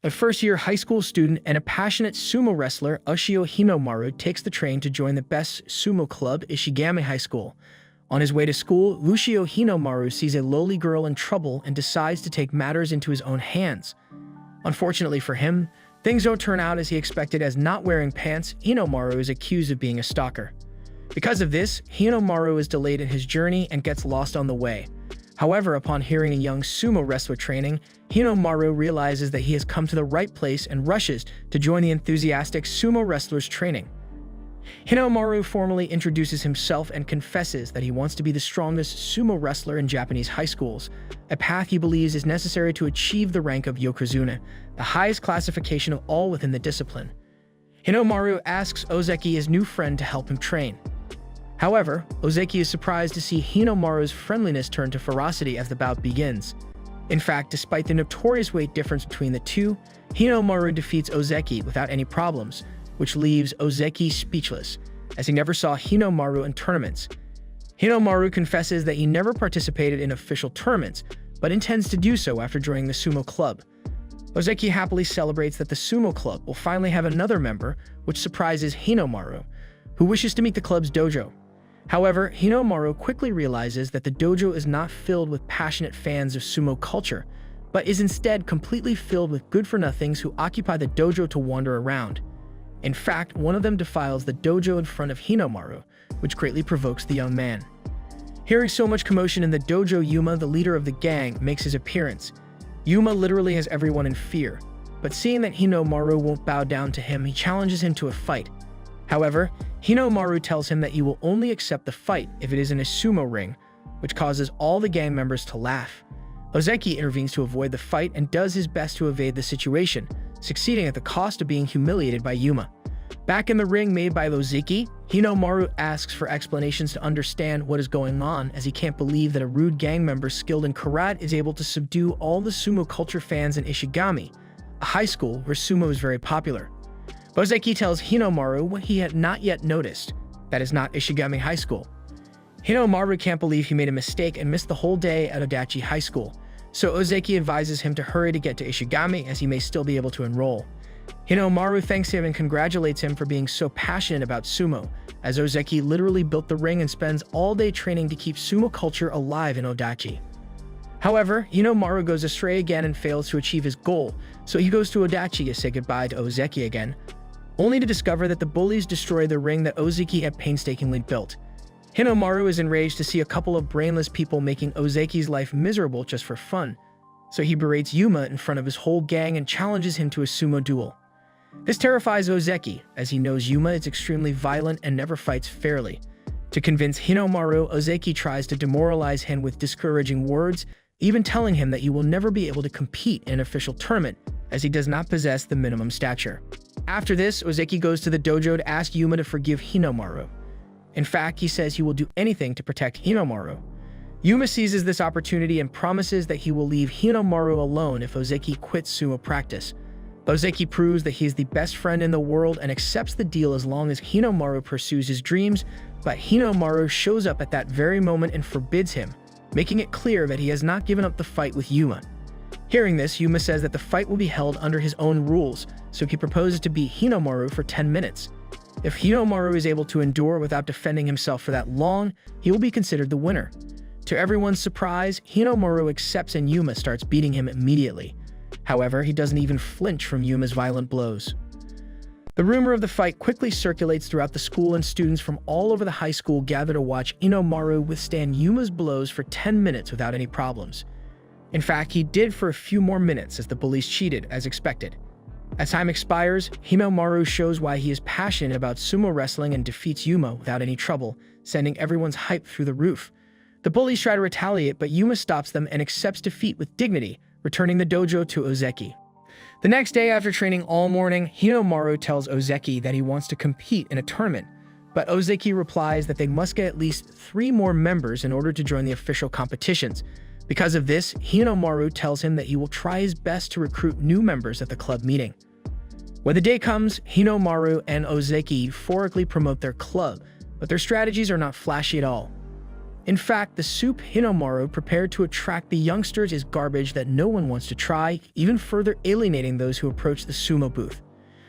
A first-year high school student and a passionate sumo wrestler, Ushio Hinomaru takes the train to join the best sumo club, Ishigami High School. On his way to school, Ushio Hinomaru sees a lowly girl in trouble and decides to take matters into his own hands. Unfortunately for him, things don't turn out as he expected, as not wearing pants, Hinomaru is accused of being a stalker. Because of this, Hinomaru is delayed in his journey and gets lost on the way. However, upon hearing a young sumo wrestler training, Hinomaru realizes that he has come to the right place and rushes to join the enthusiastic sumo wrestler's training. Hinomaru formally introduces himself and confesses that he wants to be the strongest sumo wrestler in Japanese high schools, a path he believes is necessary to achieve the rank of Yokozuna, the highest classification of all within the discipline. Hinomaru asks Ozeki, his new friend, to help him train. However, Ozeki is surprised to see Hinomaru's friendliness turn to ferocity as the bout begins. In fact, despite the notorious weight difference between the two, Hinomaru defeats Ozeki without any problems, which leaves Ozeki speechless, as he never saw Hinomaru in tournaments. Hinomaru confesses that he never participated in official tournaments, but intends to do so after joining the sumo club. Ozeki happily celebrates that the sumo club will finally have another member, which surprises Hinomaru, who wishes to meet the club's dojo. However, Hinomaru quickly realizes that the dojo is not filled with passionate fans of sumo culture, but is instead completely filled with good-for-nothings who occupy the dojo to wander around. In fact, one of them defiles the dojo in front of Hinomaru, which greatly provokes the young man. Hearing so much commotion in the dojo, Yuma, the leader of the gang, makes his appearance. Yuma literally has everyone in fear, but seeing that Hinomaru won't bow down to him, he challenges him to a fight. However, Hinomaru tells him that he will only accept the fight if it is in a sumo ring, which causes all the gang members to laugh. Ozeki intervenes to avoid the fight and does his best to evade the situation, succeeding at the cost of being humiliated by Yuma. Back in the ring made by Ozeki, Hinomaru asks for explanations to understand what is going on, as he can't believe that a rude gang member skilled in karate is able to subdue all the sumo culture fans in Ishigami, a high school where sumo is very popular. Ozeki tells Hinomaru what he had not yet noticed, that is not Ishigami High School. Hinomaru can't believe he made a mistake and missed the whole day at Odachi High School, so Ozeki advises him to hurry to get to Ishigami, as he may still be able to enroll. Hinomaru thanks him and congratulates him for being so passionate about sumo, as Ozeki literally built the ring and spends all day training to keep sumo culture alive in Odachi. However, Hinomaru goes astray again and fails to achieve his goal, so he goes to Odachi to say goodbye to Ozeki again, only to discover that the bullies destroy the ring that Ozeki had painstakingly built. Hinomaru is enraged to see a couple of brainless people making Ozeki's life miserable just for fun, so he berates Yuma in front of his whole gang and challenges him to a sumo duel. This terrifies Ozeki, as he knows Yuma is extremely violent and never fights fairly. To convince Hinomaru, Ozeki tries to demoralize him with discouraging words, even telling him that he will never be able to compete in an official tournament, as he does not possess the minimum stature. After this, Ozeki goes to the dojo to ask Yuma to forgive Hinomaru. In fact, he says he will do anything to protect Hinomaru. Yuma seizes this opportunity and promises that he will leave Hinomaru alone if Ozeki quits sumo practice. Ozeki proves that he is the best friend in the world and accepts the deal as long as Hinomaru pursues his dreams, but Hinomaru shows up at that very moment and forbids him, making it clear that he has not given up the fight with Yuma. Hearing this, Yuma says that the fight will be held under his own rules, so he proposes to beat Hinomaru for 10 minutes. If Hinomaru is able to endure without defending himself for that long, he will be considered the winner. To everyone's surprise, Hinomaru accepts and Yuma starts beating him immediately. However, he doesn't even flinch from Yuma's violent blows. The rumor of the fight quickly circulates throughout the school, and students from all over the high school gather to watch Hinomaru withstand Yuma's blows for 10 minutes without any problems. In fact, he did for a few more minutes as the bullies cheated, as expected. As time expires, Hinomaru shows why he is passionate about sumo wrestling and defeats Yuma without any trouble, sending everyone's hype through the roof. The bullies try to retaliate, but Yuma stops them and accepts defeat with dignity, returning the dojo to Ozeki. The next day, after training all morning, Hinomaru tells Ozeki that he wants to compete in a tournament, but Ozeki replies that they must get at least 3 more members in order to join the official competitions. Because of this, Hinomaru tells him that he will try his best to recruit new members at the club meeting. When the day comes, Hinomaru and Ozeki euphorically promote their club, but their strategies are not flashy at all. In fact, the soup Hinomaru prepared to attract the youngsters is garbage that no one wants to try, even further alienating those who approach the sumo booth.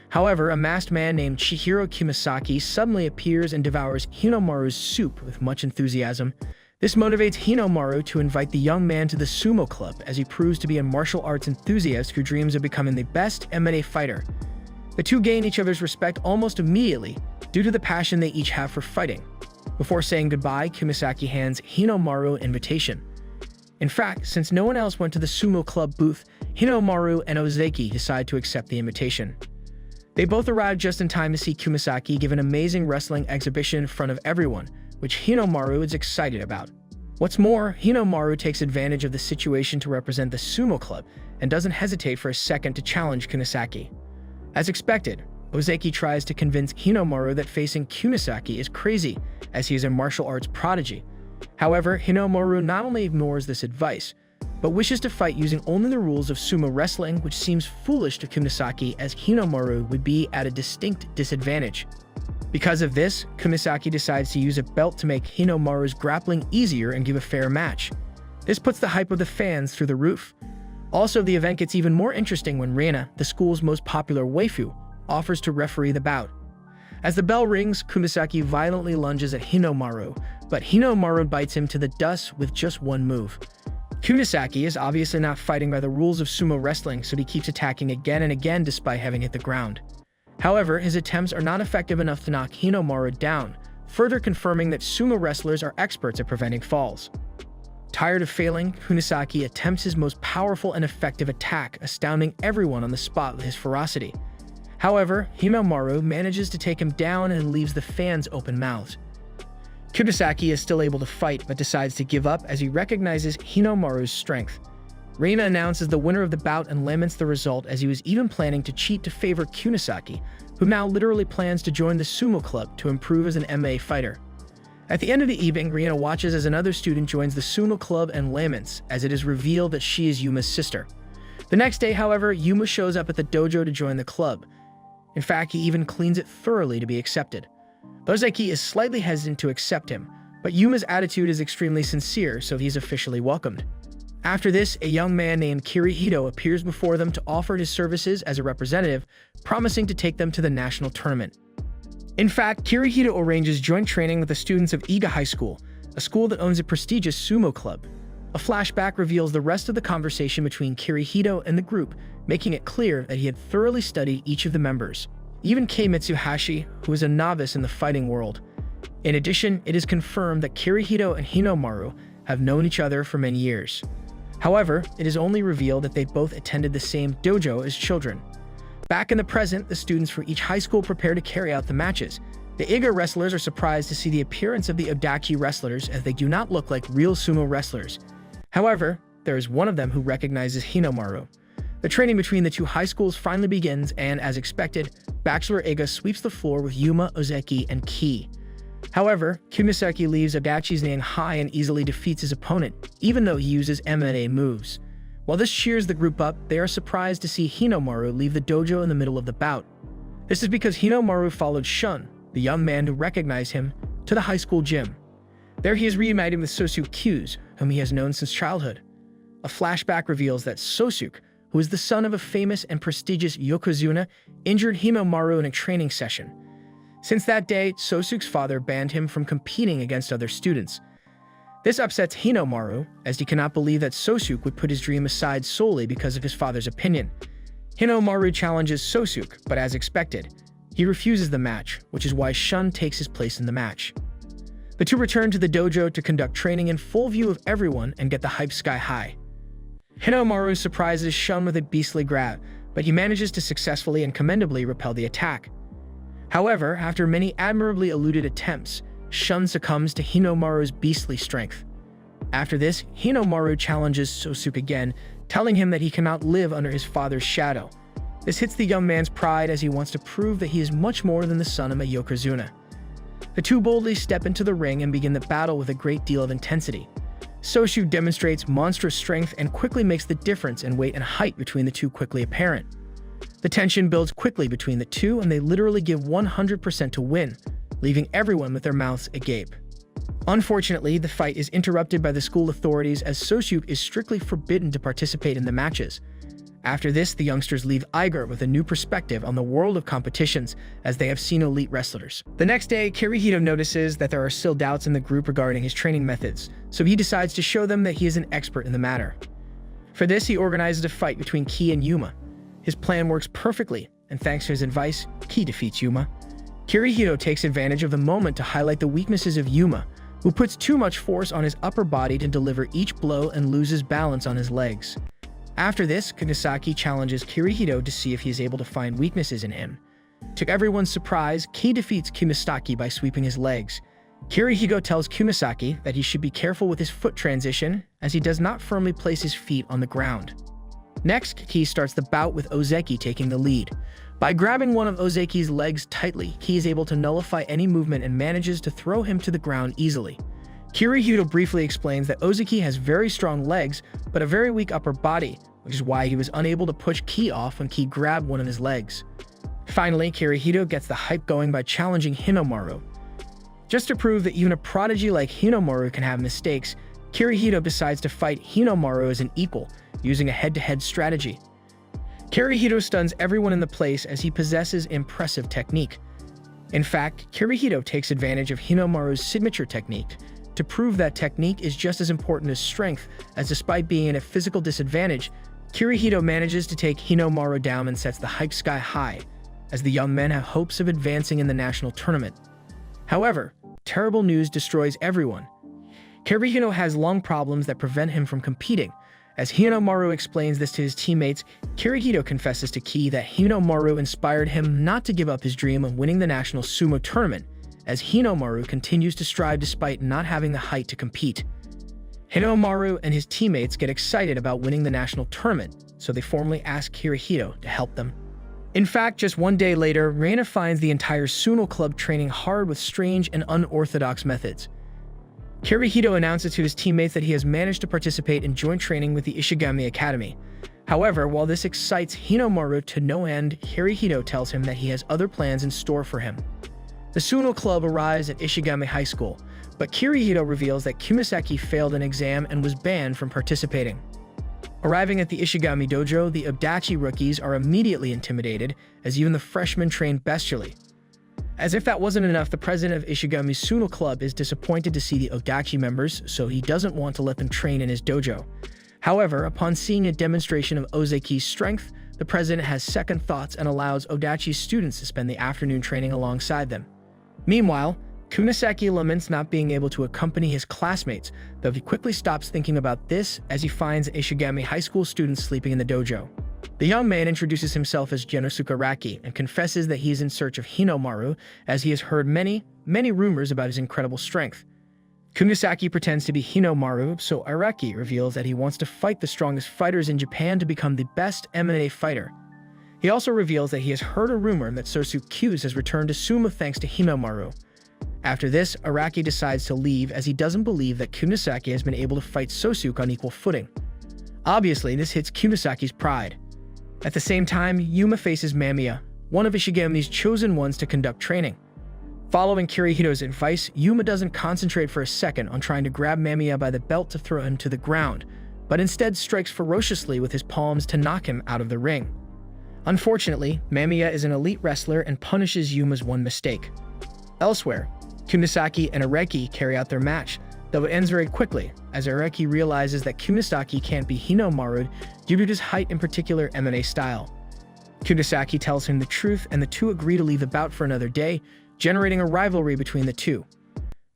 However, a masked man named Chihiro Kimisaki suddenly appears and devours Hinomaru's soup with much enthusiasm. This motivates Hinomaru to invite the young man to the sumo club, as he proves to be a martial arts enthusiast who dreams of becoming the best MMA fighter. The two gain each other's respect almost immediately due to the passion they each have for fighting. Before saying goodbye, Kimisaki hands Hinomaru an invitation. In fact, since no one else went to the sumo club booth, Hinomaru and Ozeki decide to accept the invitation. They both arrive just in time to see Kimisaki give an amazing wrestling exhibition in front of everyone, which Hinomaru is excited about. What's more, Hinomaru takes advantage of the situation to represent the sumo club and doesn't hesitate for a second to challenge Kimisaki. As expected, Ozeki tries to convince Hinomaru that facing Kimisaki is crazy, as he is a martial arts prodigy. However, Hinomaru not only ignores this advice, but wishes to fight using only the rules of sumo wrestling, which seems foolish to Kimisaki, as Hinomaru would be at a distinct disadvantage. Because of this, Kimisaki decides to use a belt to make Hinomaru's grappling easier and give a fair match. This puts the hype of the fans through the roof. Also, the event gets even more interesting when Reina, the school's most popular waifu, offers to referee the bout. As the bell rings, Kimisaki violently lunges at Hinomaru, but Hinomaru bites him to the dust with just one move. Kimisaki is obviously not fighting by the rules of sumo wrestling, so he keeps attacking again and again despite having hit the ground. However, his attempts are not effective enough to knock Hinomaru down, further confirming that sumo wrestlers are experts at preventing falls. Tired of failing, Kimisaki attempts his most powerful and effective attack, astounding everyone on the spot with his ferocity. However, Hinomaru manages to take him down and leaves the fans open-mouthed. Kimisaki is still able to fight, but decides to give up as he recognizes Hinomaru's strength. Reina announces the winner of the bout and laments the result, as he was even planning to cheat to favor Kimisaki, who now literally plans to join the sumo club to improve as an MMA fighter. At the end of the evening, Reina watches as another student joins the sumo club and laments, as it is revealed that she is Yuma's sister. The next day, however, Yuma shows up at the dojo to join the club. In fact, he even cleans it thoroughly to be accepted. Ozeki is slightly hesitant to accept him, but Yuma's attitude is extremely sincere, so he's officially welcomed. After this, a young man named Kirihito appears before them to offer his services as a representative, promising to take them to the national tournament. In fact, Kirihito arranges joint training with the students of Iga High School, a school that owns a prestigious sumo club. A flashback reveals the rest of the conversation between Kirihito and the group, making it clear that he had thoroughly studied each of the members, even Kei Mitsuhashi, who is a novice in the fighting world. In addition, it is confirmed that Kirihito and Hinomaru have known each other for many years. However, it is only revealed that they both attended the same dojo as children. Back in the present, the students for each high school prepare to carry out the matches. The Iga wrestlers are surprised to see the appearance of the Odachi wrestlers, as they do not look like real sumo wrestlers. However, there is one of them who recognizes Hinomaru. The training between the two high schools finally begins, and as expected, Bachelor Iga sweeps the floor with Yuma, Ozeki, and Ki. However, Kimisaki leaves Odachi's name high and easily defeats his opponent, even though he uses MMA moves. While this cheers the group up, they are surprised to see Hinomaru leave the dojo in the middle of the bout. This is because Hinomaru followed Shun, the young man who recognized him, to the high school gym. There he is reunited with Sosuke Kyu's, whom he has known since childhood. A flashback reveals that Sosuke, who is the son of a famous and prestigious Yokozuna, injured Hinomaru in a training session. Since that day, Sosuke's father banned him from competing against other students. This upsets Hinomaru, as he cannot believe that Sosuke would put his dream aside solely because of his father's opinion. Hinomaru challenges Sosuke, but as expected, he refuses the match, which is why Shun takes his place in the match. The two return to the dojo to conduct training in full view of everyone and get the hype sky high. Hinomaru surprises Shun with a beastly grab, but he manages to successfully and commendably repel the attack. However, after many admirably eluded attempts, Shun succumbs to Hinomaru's beastly strength. After this, Hinomaru challenges Sosuke again, telling him that he cannot live under his father's shadow. This hits the young man's pride, as he wants to prove that he is much more than the son of a Yokozuna. The two boldly step into the ring and begin the battle with a great deal of intensity. Sosuke demonstrates monstrous strength and quickly makes the difference in weight and height between the two quickly apparent. The tension builds quickly between the two, and they literally give 100% to win, leaving everyone with their mouths agape. Unfortunately, the fight is interrupted by the school authorities as Sosuke is strictly forbidden to participate in the matches. After this, the youngsters leave Eiger with a new perspective on the world of competitions, as they have seen elite wrestlers. The next day, Kirihito notices that there are still doubts in the group regarding his training methods, so he decides to show them that he is an expert in the matter. For this, he organizes a fight between Ki and Yuma. His plan works perfectly, and thanks to his advice, Ki defeats Yuma. Kirihito takes advantage of the moment to highlight the weaknesses of Yuma, who puts too much force on his upper body to deliver each blow and loses balance on his legs. After this, Kunisaki challenges Kirihito to see if he is able to find weaknesses in him. To everyone's surprise, Ki defeats Kunisaki by sweeping his legs. Kirihito tells Kunisaki that he should be careful with his foot transition, as he does not firmly place his feet on the ground. Next, Ki starts the bout with Ozeki taking the lead. By grabbing one of Ozeki's legs tightly, Ki is able to nullify any movement and manages to throw him to the ground easily. Kirihito briefly explains that Ozeki has very strong legs, but a very weak upper body, which is why he was unable to push Ki off when Ki grabbed one of his legs. Finally, Kirihito gets the hype going by challenging Hinomaru. Just to prove that even a prodigy like Hinomaru can have mistakes, Kirihito decides to fight Hinomaru as an equal, using a head-to-head strategy. Kirihito stuns everyone in the place as he possesses impressive technique. In fact, Kirihito takes advantage of Hinomaru's signature technique to prove that technique is just as important as strength, as despite being at a physical disadvantage, Kirihito manages to take Hinomaru down and sets the hike sky high, as the young men have hopes of advancing in the national tournament. However, terrible news destroys everyone. Kirihito has lung problems that prevent him from competing. As Hinomaru explains this to his teammates, Kirihito confesses to Ki that Hinomaru inspired him not to give up his dream of winning the national sumo tournament, as Hinomaru continues to strive despite not having the height to compete. Hinomaru and his teammates get excited about winning the national tournament, so they formally ask Kirihito to help them. In fact, just one day later, Reina finds the entire Sumo club training hard with strange and unorthodox methods. Kirihito announces to his teammates that he has managed to participate in joint training with the Ishigami Academy. However, while this excites Hinomaru to no end, Kirihito tells him that he has other plans in store for him. The Sumo club arrives at Ishigami High School, but Kirihito reveals that Kunisaki failed an exam and was banned from participating. Arriving at the Ishigami Dojo, the Odachi rookies are immediately intimidated, as even the freshmen train bestially. As if that wasn't enough, the president of Ishigami's Sumo club is disappointed to see the Odachi members, so he doesn't want to let them train in his dojo. However, upon seeing a demonstration of Ozeki's strength, the president has second thoughts and allows Odachi's students to spend the afternoon training alongside them. Meanwhile, Kunisaki laments not being able to accompany his classmates, though he quickly stops thinking about this as he finds Ishigami High School students sleeping in the dojo. The young man introduces himself as Genosuke Araki and confesses that he is in search of Hinomaru, as he has heard many rumors about his incredible strength. Kunisaki pretends to be Hinomaru, so Araki reveals that he wants to fight the strongest fighters in Japan to become the best MMA fighter. He also reveals that he has heard a rumor that Sosuke Kyuse has returned to Sumo thanks to Hinomaru. After this, Araki decides to leave as he doesn't believe that Kunisaki has been able to fight Sosuke on equal footing. Obviously, this hits Kunisaki's pride. At the same time, Yuma faces Mamiya, one of Ishigami's chosen ones to conduct training. Following Kirihito's advice, Yuma doesn't concentrate for a second on trying to grab Mamiya by the belt to throw him to the ground, but instead strikes ferociously with his palms to knock him out of the ring. Unfortunately, Mamiya is an elite wrestler and punishes Yuma's one mistake. Elsewhere, Kunisaki and Araki carry out their match, though it ends very quickly, as Araki realizes that Kunisaki can't be Hinomaru due to his height and particular MMA style. Kunisaki tells him the truth, and the two agree to leave the bout for another day, generating a rivalry between the two.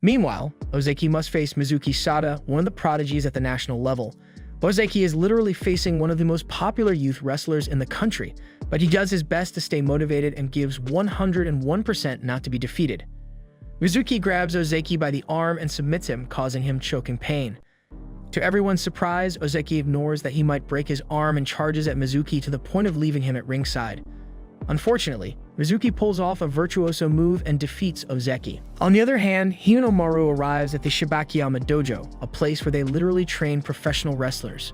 Meanwhile, Ozeki must face Mizuki Sada, one of the prodigies at the national level. Ozeki is literally facing one of the most popular youth wrestlers in the country, but he does his best to stay motivated and gives 101% not to be defeated. Mizuki grabs Ozeki by the arm and submits him, causing him choking pain. To everyone's surprise, Ozeki ignores that he might break his arm and charges at Mizuki to the point of leaving him at ringside. Unfortunately, Mizuki pulls off a virtuoso move and defeats Ozeki. On the other hand, Hinomaru arrives at the Shibakiyama Dojo, a place where they literally train professional wrestlers.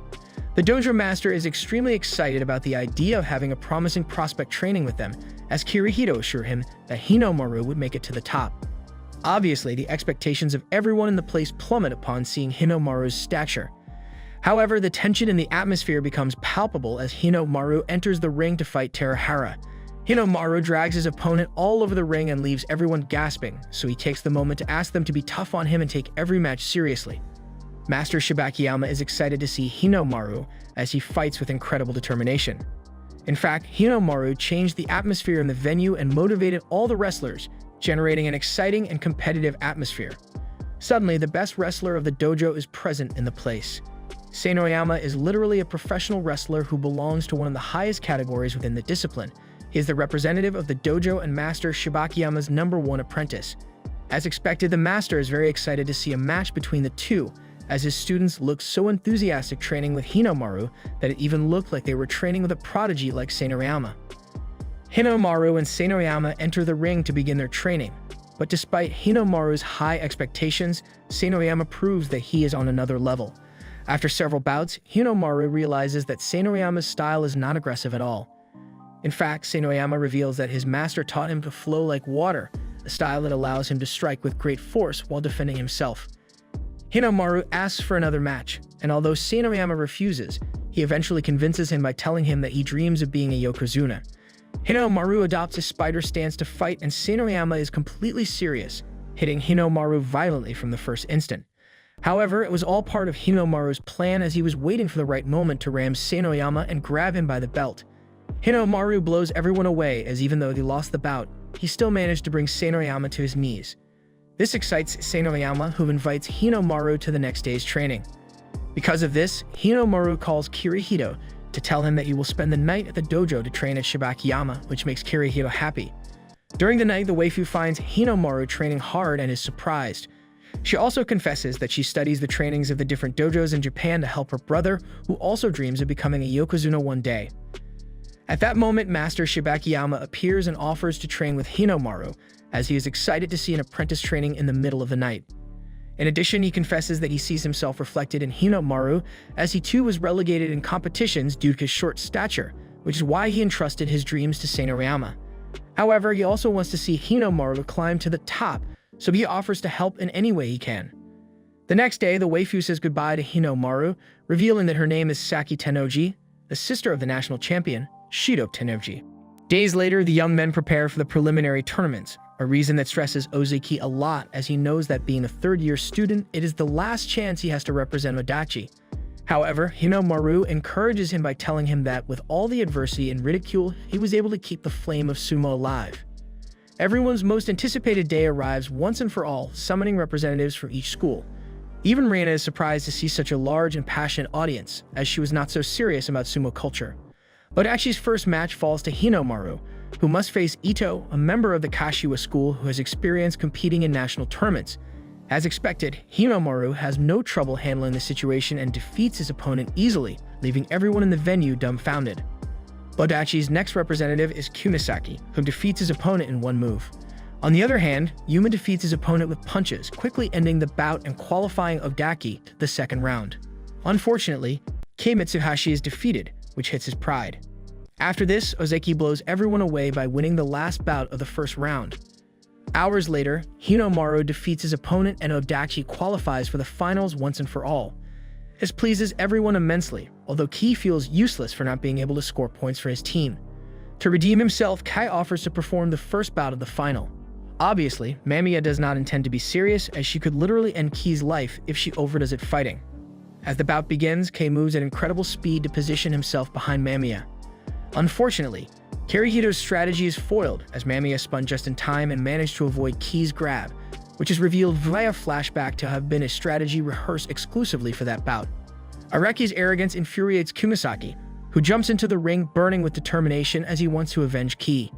The dojo master is extremely excited about the idea of having a promising prospect training with them, as Kirihito assures him that Hinomaru would make it to the top. Obviously, the expectations of everyone in the place plummet upon seeing Hinomaru's stature. However, the tension in the atmosphere becomes palpable as Hinomaru enters the ring to fight Terahara. Hinomaru drags his opponent all over the ring and leaves everyone gasping, so he takes the moment to ask them to be tough on him and take every match seriously. Master Shibakiyama is excited to see Hinomaru as he fights with incredible determination. In fact, Hinomaru changed the atmosphere in the venue and motivated all the wrestlers, generating an exciting and competitive atmosphere. Suddenly, the best wrestler of the dojo is present in the place. Seinoyama is literally a professional wrestler who belongs to one of the highest categories within the discipline. He is the representative of the dojo and Master Shibakiyama's #1 apprentice. As expected, the master is very excited to see a match between the two, as his students look so enthusiastic training with Hinomaru that it even looked like they were training with a prodigy like Seinoyama. Hinomaru and Seinoyama enter the ring to begin their training, but despite Hinomaru's high expectations, Seinoyama proves that he is on another level. After several bouts, Hinomaru realizes that Seinoyama's style is not aggressive at all. In fact, Seinoyama reveals that his master taught him to flow like water, a style that allows him to strike with great force while defending himself. Hinomaru asks for another match, and although Seinoyama refuses, he eventually convinces him by telling him that he dreams of being a Yokozuna. Hinomaru adopts a spider stance to fight, and Seinoyama is completely serious, hitting Hinomaru violently from the first instant. However, it was all part of Hinomaru's plan, as he was waiting for the right moment to ram Seinoyama and grab him by the belt. Hinomaru blows everyone away, as even though he lost the bout, he still managed to bring Seinoyama to his knees. This excites Seinoyama, who invites Hinomaru to the next day's training. Because of this, Hinomaru calls Kirihito to tell him that he will spend the night at the dojo to train at Shibakiyama, which makes Kirihito happy. During the night, the waifu finds Hinomaru training hard and is surprised. She also confesses that she studies the trainings of the different dojos in Japan to help her brother, who also dreams of becoming a Yokozuna one day. At that moment, Master Shibakiyama appears and offers to train with Hinomaru, as he is excited to see an apprentice training in the middle of the night. In addition, he confesses that he sees himself reflected in Hinomaru, as he too was relegated in competitions due to his short stature, which is why he entrusted his dreams to Seinoyama. However, he also wants to see Hinomaru climb to the top, so he offers to help in any way he can. The next day, the waifu says goodbye to Hinomaru, revealing that her name is Saki Tennoji, the sister of the national champion, Shido Tennoji. Days later, the young men prepare for the preliminary tournaments, a reason that stresses Ozeki a lot, as he knows that being a third-year student, it is the last chance he has to represent Odachi. However, Hinomaru encourages him by telling him that with all the adversity and ridicule, he was able to keep the flame of sumo alive. Everyone's most anticipated day arrives once and for all, summoning representatives from each school. Even Reina is surprised to see such a large and passionate audience, as she was not so serious about sumo culture. Odachi's first match falls to Hinomaru, who must face Ito, a member of the Kashiwa school who has experience competing in national tournaments. As expected, Hinomaru has no trouble handling the situation and defeats his opponent easily, leaving everyone in the venue dumbfounded. Odachi's next representative is Kunisaki, who defeats his opponent in one move. On the other hand, Yuma defeats his opponent with punches, quickly ending the bout and qualifying Odaki to the second round. Unfortunately, Kei Mitsuhashi is defeated, which hits his pride. After this, Ozeki blows everyone away by winning the last bout of the first round. Hours later, Hinomaru defeats his opponent and Odachi qualifies for the finals once and for all. This pleases everyone immensely, although Kei feels useless for not being able to score points for his team. To redeem himself, Kai offers to perform the first bout of the final. Obviously, Mamiya does not intend to be serious, as she could literally end Kei's life if she overdoes it fighting. As the bout begins, Kei moves at incredible speed to position himself behind Mamiya. Unfortunately, Kirihito's strategy is foiled, as Mamiya spun just in time and managed to avoid Kei's grab, which is revealed via flashback to have been a strategy rehearsed exclusively for that bout. Araki's arrogance infuriates Kunisaki, who jumps into the ring burning with determination as he wants to avenge Kei.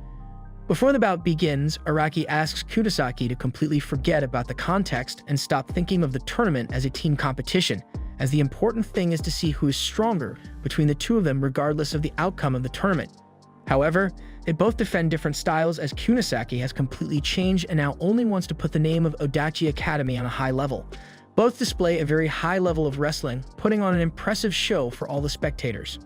Before the bout begins, Araki asks Kunisaki to completely forget about the context and stop thinking of the tournament as a team competition, as the important thing is to see who is stronger between the two of them regardless of the outcome of the tournament. However, they both defend different styles, as Kunisaki has completely changed and now only wants to put the name of Odachi Academy on a high level. Both display a very high level of wrestling, putting on an impressive show for all the spectators.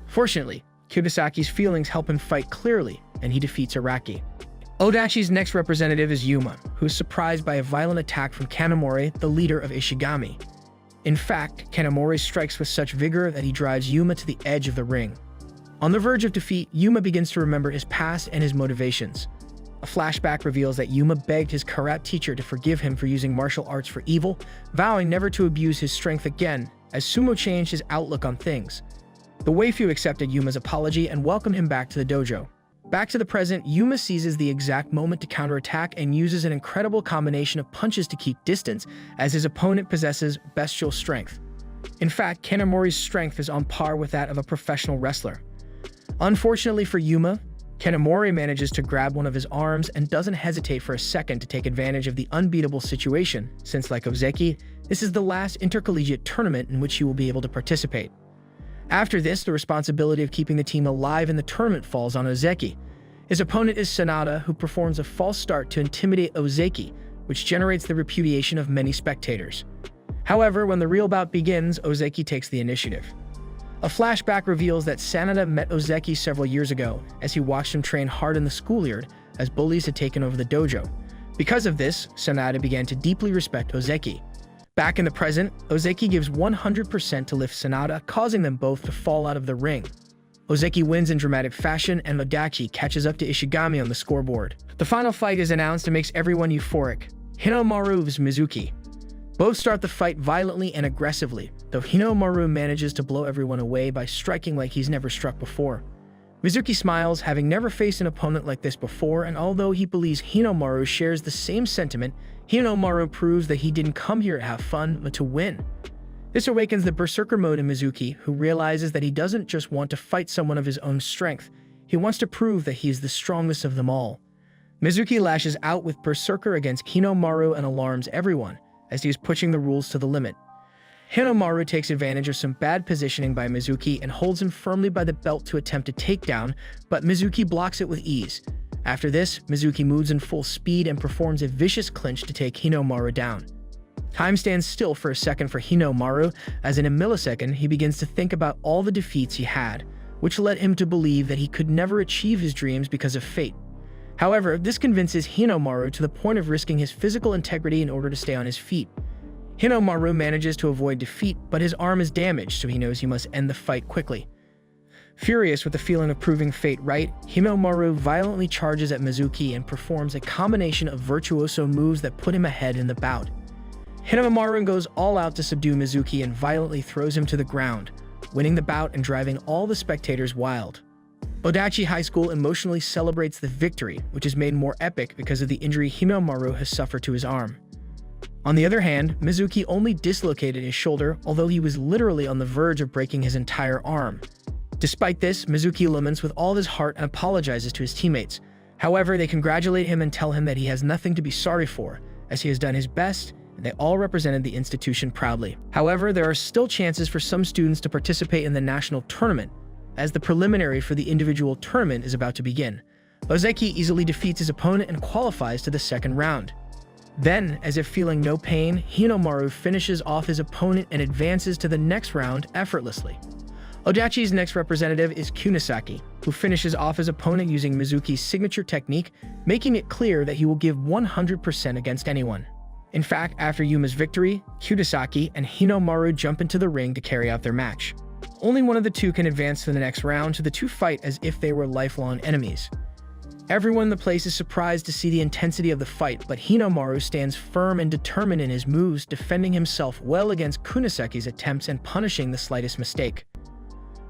Fortunately, Kunisaki's feelings help him fight clearly, and he defeats Araki. Odachi's next representative is Yuma, who is surprised by a violent attack from Kanamori, the leader of Ishigami. In fact, Kanamori strikes with such vigor that he drives Yuma to the edge of the ring. On the verge of defeat, Yuma begins to remember his past and his motivations. A flashback reveals that Yuma begged his karate teacher to forgive him for using martial arts for evil, vowing never to abuse his strength again, as Sumo changed his outlook on things. The Waifu accepted Yuma's apology and welcomed him back to the dojo. Back to the present, Yuma seizes the exact moment to counterattack and uses an incredible combination of punches to keep distance, as his opponent possesses bestial strength. In fact, Kanamori's strength is on par with that of a professional wrestler. Unfortunately for Yuma, Kanamori manages to grab one of his arms and doesn't hesitate for a second to take advantage of the unbeatable situation, since like Ozeki, this is the last intercollegiate tournament in which he will be able to participate. After this, the responsibility of keeping the team alive in the tournament falls on Ozeki. His opponent is Sanada, who performs a false start to intimidate Ozeki, which generates the repudiation of many spectators. However, when the real bout begins, Ozeki takes the initiative. A flashback reveals that Sanada met Ozeki several years ago as he watched him train hard in the schoolyard as bullies had taken over the dojo. Because of this, Sanada began to deeply respect Ozeki. Back in the present, Ozeki gives 100% to lift Sanada, causing them both to fall out of the ring. Ozeki wins in dramatic fashion and Odachi catches up to Ishigami on the scoreboard. The final fight is announced and makes everyone euphoric. Hinomaru vs Mizuki. Both start the fight violently and aggressively, though Hinomaru manages to blow everyone away by striking like he's never struck before. Mizuki smiles, having never faced an opponent like this before, and although he believes Hinomaru shares the same sentiment, Hinomaru proves that he didn't come here to have fun, but to win. This awakens the berserker mode in Mizuki, who realizes that he doesn't just want to fight someone of his own strength, he wants to prove that he is the strongest of them all. Mizuki lashes out with berserker against Hinomaru and alarms everyone, as he is pushing the rules to the limit. Hinomaru takes advantage of some bad positioning by Mizuki and holds him firmly by the belt to attempt a takedown, but Mizuki blocks it with ease. After this, Mizuki moves in full speed and performs a vicious clinch to take Hinomaru down. Time stands still for a second for Hinomaru, as in a millisecond he begins to think about all the defeats he had, which led him to believe that he could never achieve his dreams because of fate. However, this convinces Hinomaru to the point of risking his physical integrity in order to stay on his feet. Hinomaru manages to avoid defeat, but his arm is damaged, so he knows he must end the fight quickly. Furious with the feeling of proving fate right, Hinomaru violently charges at Mizuki and performs a combination of virtuoso moves that put him ahead in the bout. Hinomaru goes all out to subdue Mizuki and violently throws him to the ground, winning the bout and driving all the spectators wild. Odachi High School emotionally celebrates the victory, which is made more epic because of the injury Hinomaru has suffered to his arm. On the other hand, Mizuki only dislocated his shoulder, although he was literally on the verge of breaking his entire arm. Despite this, Mizuki laments with all his heart and apologizes to his teammates. However, they congratulate him and tell him that he has nothing to be sorry for, as he has done his best, and they all represented the institution proudly. However, there are still chances for some students to participate in the national tournament, as the preliminary for the individual tournament is about to begin. Ozeki easily defeats his opponent and qualifies to the second round. Then, as if feeling no pain, Hinomaru finishes off his opponent and advances to the next round effortlessly. Odachi's next representative is Kunisaki, who finishes off his opponent using Mizuki's signature technique, making it clear that he will give 100% against anyone. In fact, after Yuma's victory, Kunisaki and Hinomaru jump into the ring to carry out their match. Only one of the two can advance to the next round, so the two fight as if they were lifelong enemies. Everyone in the place is surprised to see the intensity of the fight, but Hinomaru stands firm and determined in his moves, defending himself well against Kunisaki's attempts and punishing the slightest mistake.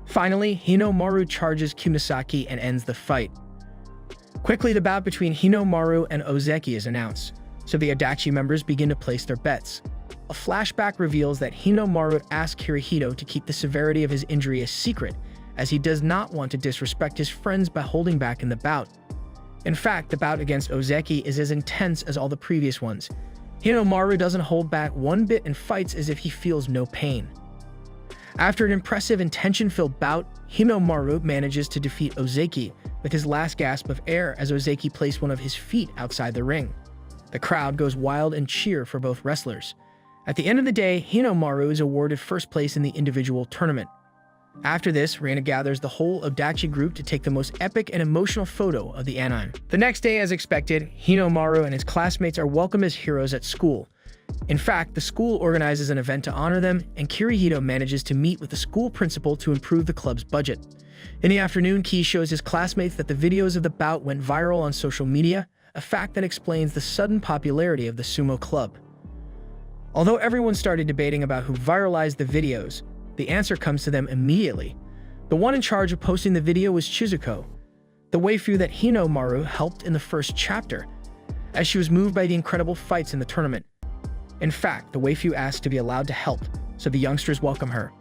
Finally, Hinomaru charges Kunisaki and ends the fight. Quickly, the bout between Hinomaru and Ozeki is announced, so the Odachi members begin to place their bets. A flashback reveals that Hinomaru asked Hirohito to keep the severity of his injury a secret, as he does not want to disrespect his friends by holding back in the bout. In fact, the bout against Ozeki is as intense as all the previous ones. Hinomaru doesn't hold back one bit and fights as if he feels no pain. After an impressive and tension-filled bout, Hinomaru manages to defeat Ozeki with his last gasp of air as Ozeki placed one of his feet outside the ring. The crowd goes wild and cheer for both wrestlers. At the end of the day, Hinomaru is awarded first place in the individual tournament. After this, Reina gathers the whole Odachi group to take the most epic and emotional photo of the anime. The next day, as expected, Hinomaru and his classmates are welcomed as heroes at school. In fact, the school organizes an event to honor them, and Kirihito manages to meet with the school principal to improve the club's budget. In the afternoon, Ki shows his classmates that the videos of the bout went viral on social media, a fact that explains the sudden popularity of the sumo club. Although everyone started debating about who viralized the videos, the answer comes to them immediately. The one in charge of posting the video was Chizuko, the waifu that Hinomaru helped in the first chapter, as she was moved by the incredible fights in the tournament. In fact, the waifu asked to be allowed to help, so the youngsters welcome her.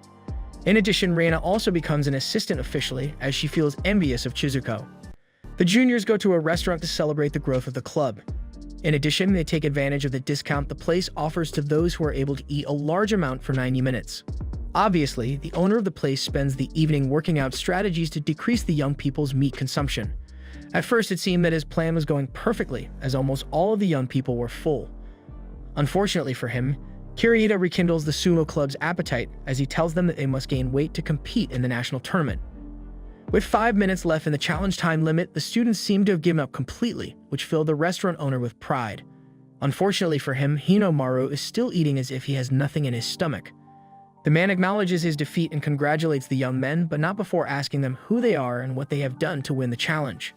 In addition, Reina also becomes an assistant officially, as she feels envious of Chizuko. The juniors go to a restaurant to celebrate the growth of the club. In addition, they take advantage of the discount the place offers to those who are able to eat a large amount for 90 minutes. Obviously, the owner of the place spends the evening working out strategies to decrease the young people's meat consumption. At first, it seemed that his plan was going perfectly, as almost all of the young people were full. Unfortunately for him, Kirihito rekindles the sumo club's appetite as he tells them that they must gain weight to compete in the national tournament. With 5 minutes left in the challenge time limit, the students seem to have given up completely, which filled the restaurant owner with pride. Unfortunately for him, Hinomaru is still eating as if he has nothing in his stomach. The man acknowledges his defeat and congratulates the young men, but not before asking them who they are and what they have done to win the challenge.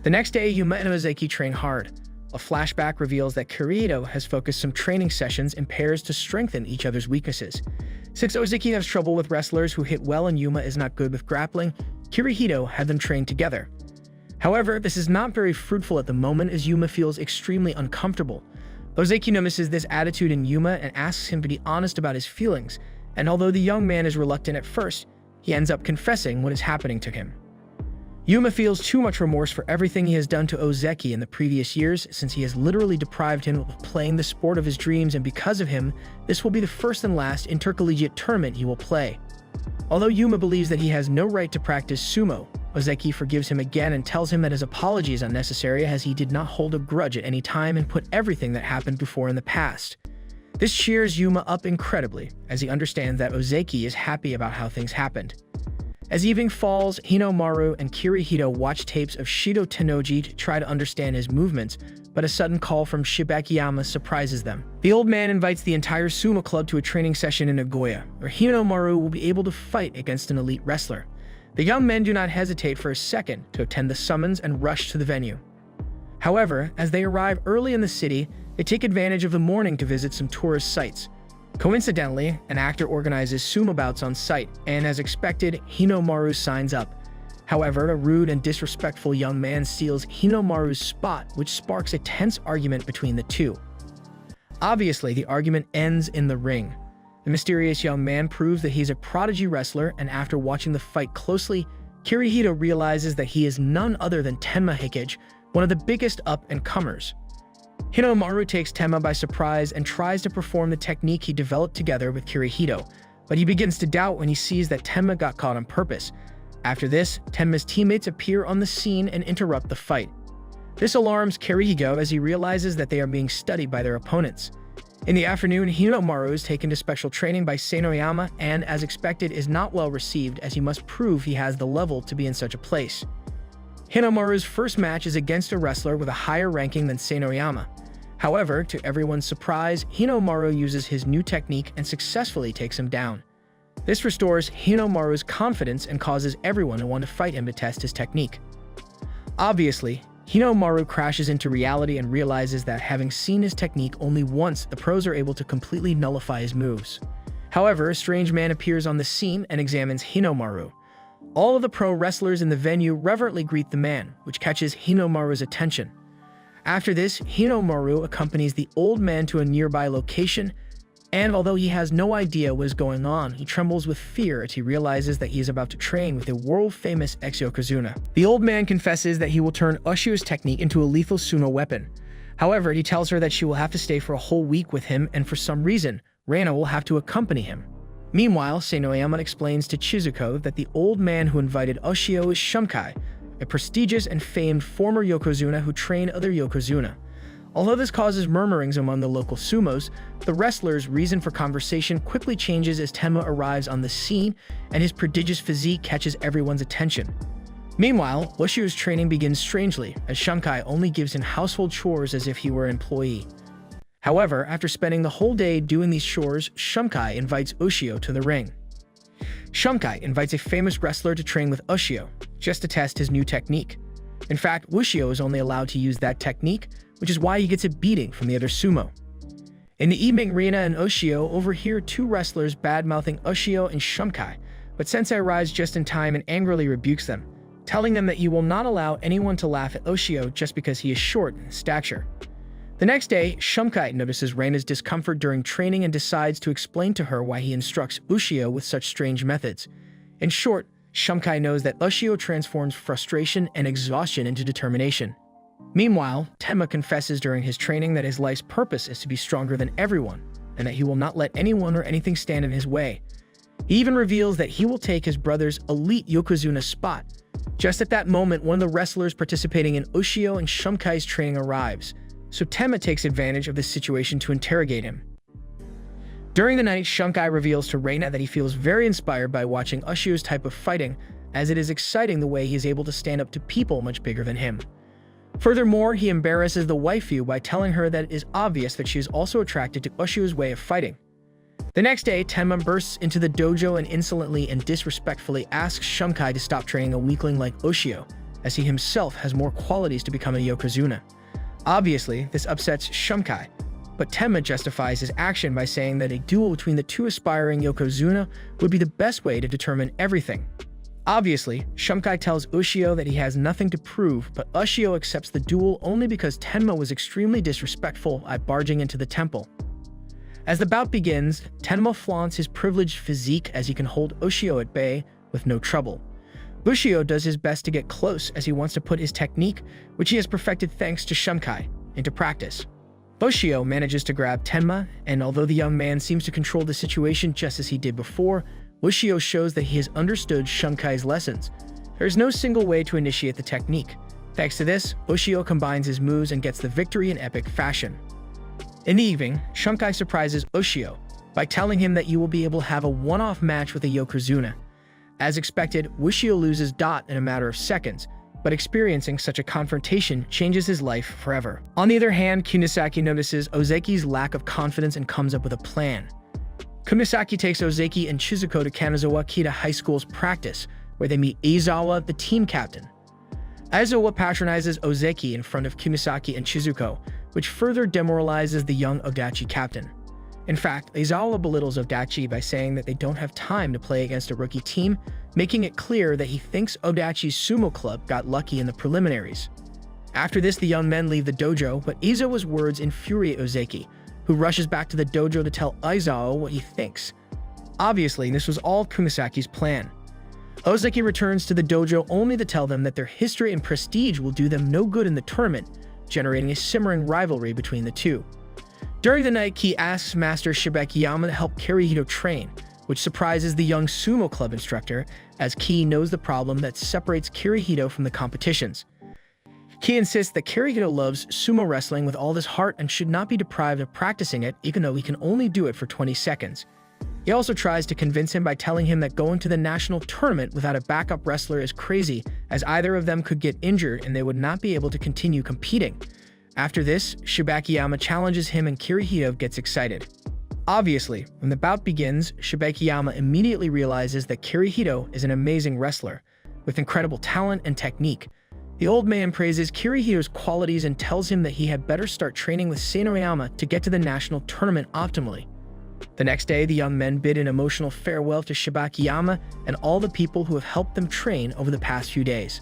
The next day, Yuma and Ozeki train hard. A flashback reveals that Kirihito has focused some training sessions in pairs to strengthen each other's weaknesses. Since Ozeki has trouble with wrestlers who hit well and Yuma is not good with grappling, Kirihito had them train together. However, this is not very fruitful at the moment as Yuma feels extremely uncomfortable. Ozeki notices this attitude in Yuma and asks him to be honest about his feelings, and although the young man is reluctant at first, he ends up confessing what is happening to him. Yuma feels too much remorse for everything he has done to Ozeki in the previous years, since he has literally deprived him of playing the sport of his dreams, and because of him, this will be the first and last intercollegiate tournament he will play. Although Yuma believes that he has no right to practice sumo, Ozeki forgives him again and tells him that his apology is unnecessary as he did not hold a grudge at any time and put everything that happened before in the past. This cheers Yuma up incredibly, as he understands that Ozeki is happy about how things happened. As evening falls, Hinomaru and Kirihito watch tapes of Shido Tennoji to try to understand his movements, but a sudden call from Shibakiyama surprises them. The old man invites the entire sumo club to a training session in Nagoya, where Hinomaru will be able to fight against an elite wrestler. The young men do not hesitate for a second to attend the summons and rush to the venue. However, as they arrive early in the city, they take advantage of the morning to visit some tourist sites. Coincidentally, an actor organizes sumo bouts on site, and as expected, Hinomaru signs up. However, a rude and disrespectful young man steals Hinomaru's spot, which sparks a tense argument between the two. Obviously, the argument ends in the ring. The mysterious young man proves that he's a prodigy wrestler, and after watching the fight closely, Kirihito realizes that he is none other than Tenma Hikage, one of the biggest up-and-comers. Hinomaru takes Tenma by surprise and tries to perform the technique he developed together with Kirihito, but he begins to doubt when he sees that Tenma got caught on purpose. After this, Tenma's teammates appear on the scene and interrupt the fight. This alarms Kirihito as he realizes that they are being studied by their opponents. In the afternoon, Hinomaru is taken to special training by Seinoyama and, as expected, is not well received as he must prove he has the level to be in such a place. Hinomaru's first match is against a wrestler with a higher ranking than Seinoyama. However, to everyone's surprise, Hinomaru uses his new technique and successfully takes him down. This restores Hinomaru's confidence and causes everyone to want to fight him to test his technique. Obviously, Hinomaru crashes into reality and realizes that having seen his technique only once, the pros are able to completely nullify his moves. However, a strange man appears on the scene and examines Hinomaru. All of the pro wrestlers in the venue reverently greet the man, which catches Hinomaru's attention. After this, Hinomaru accompanies the old man to a nearby location, and although he has no idea what is going on, he trembles with fear as he realizes that he is about to train with a world-famous ex-Yokozuna. The old man confesses that he will turn Ushio's technique into a lethal sumo weapon. However, he tells her that she will have to stay for a whole week with him, and for some reason, Reina will have to accompany him. Meanwhile, Seinoyama explains to Chizuko that the old man who invited Ushio is Shumkai, a prestigious and famed former Yokozuna who trained other Yokozuna. Although this causes murmurings among the local sumos, the wrestler's reason for conversation quickly changes as Tenma arrives on the scene and his prodigious physique catches everyone's attention. Meanwhile, Ushio's training begins strangely, as Shunkai only gives him household chores as if he were an employee. However, after spending the whole day doing these chores, Shunkai invites Ushio to the ring. Shunkai invites a famous wrestler to train with Ushio, just to test his new technique. In fact, Ushio is only allowed to use that technique, which is why he gets a beating from the other sumo. In the evening, Rina and Ushio overhear two wrestlers bad-mouthing Ushio and Shunkai, but Sensei arrives just in time and angrily rebukes them, telling them that he will not allow anyone to laugh at Ushio just because he is short in stature. The next day, Shunkai notices Reina's discomfort during training and decides to explain to her why he instructs Ushio with such strange methods. In short, Shunkai knows that Ushio transforms frustration and exhaustion into determination. Meanwhile, Tenma confesses during his training that his life's purpose is to be stronger than everyone, and that he will not let anyone or anything stand in his way. He even reveals that he will take his brother's elite Yokozuna spot. Just at that moment, one of the wrestlers participating in Ushio and Shunkai's training arrives, so Tenma takes advantage of this situation to interrogate him. During the night, Shunkai reveals to Reina that he feels very inspired by watching Ushio's type of fighting, as it is exciting the way he is able to stand up to people much bigger than him. Furthermore, he embarrasses the waifu by telling her that it is obvious that she is also attracted to Ushio's way of fighting. The next day, Tenma bursts into the dojo and insolently and disrespectfully asks Shunkai to stop training a weakling like Ushio, as he himself has more qualities to become a Yokozuna. Obviously, this upsets Shunkai, but Tenma justifies his action by saying that a duel between the two aspiring Yokozuna would be the best way to determine everything. Obviously, Shunkai tells Ushio that he has nothing to prove, but Ushio accepts the duel only because Tenma was extremely disrespectful by barging into the temple. As the bout begins, Tenma flaunts his privileged physique as he can hold Ushio at bay with no trouble. Ushio does his best to get close as he wants to put his technique, which he has perfected thanks to Shunkai, into practice. Ushio manages to grab Tenma, and although the young man seems to control the situation just as he did before, Ushio shows that he has understood Shunkai's lessons. There is no single way to initiate the technique. Thanks to this, Ushio combines his moves and gets the victory in epic fashion. In the evening, Shunkai surprises Ushio by telling him that you will be able to have a one-off match with a Yokozuna. As expected, Ushio loses Dot in a matter of seconds, but experiencing such a confrontation changes his life forever. On the other hand, Kunisaki notices Ozeki's lack of confidence and comes up with a plan. Kunisaki takes Ozeki and Chizuko to Kanazawa Kita High School's practice, where they meet Aizawa, the team captain. Aizawa patronizes Ozeki in front of Kunisaki and Chizuko, which further demoralizes the young Odachi captain. In fact, Aizawa belittles Odachi by saying that they don't have time to play against a rookie team, making it clear that he thinks Odachi's sumo club got lucky in the preliminaries. After this, the young men leave the dojo, but Aizawa's words infuriate Ozeki, who rushes back to the dojo to tell Aizawa what he thinks. Obviously, this was all Kumisaki's plan. Ozeki returns to the dojo only to tell them that their history and prestige will do them no good in the tournament, generating a simmering rivalry between the two. During the night, Ki asks Master Shibekiyama to help Kirihito train, which surprises the young sumo club instructor, as Ki knows the problem that separates Kirihito from the competitions. Ki insists that Kirihito loves sumo wrestling with all his heart and should not be deprived of practicing it, even though he can only do it for 20 seconds. He also tries to convince him by telling him that going to the national tournament without a backup wrestler is crazy, as either of them could get injured and they would not be able to continue competing. After this, Shibekiyama challenges him and Kirihito gets excited. Obviously, when the bout begins, Shibekiyama immediately realizes that Kirihito is an amazing wrestler, with incredible talent and technique. The old man praises Kirihito's qualities and tells him that he had better start training with Seinoyama to get to the national tournament optimally. The next day, the young men bid an emotional farewell to Shibekiyama and all the people who have helped them train over the past few days.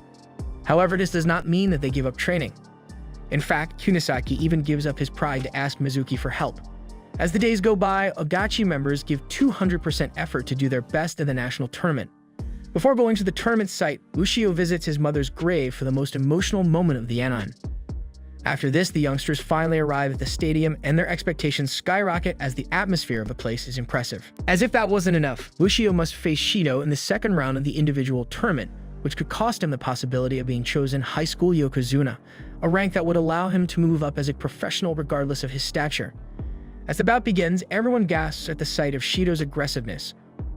However, this does not mean that they give up training. In fact, Kunisaki even gives up his pride to ask Mizuki for help. As the days go by, Odachi members give 200% effort to do their best in the national tournament. Before going to the tournament site, Ushio visits his mother's grave for the most emotional moment of the anime. After this, the youngsters finally arrive at the stadium and their expectations skyrocket as the atmosphere of the place is impressive. As if that wasn't enough, Ushio must face Shido in the second round of the individual tournament, which could cost him the possibility of being chosen High School Yokozuna. a rank that would allow him to move up as a professional regardless of his stature. As the bout begins, everyone gasps at the sight of Shido's aggressiveness.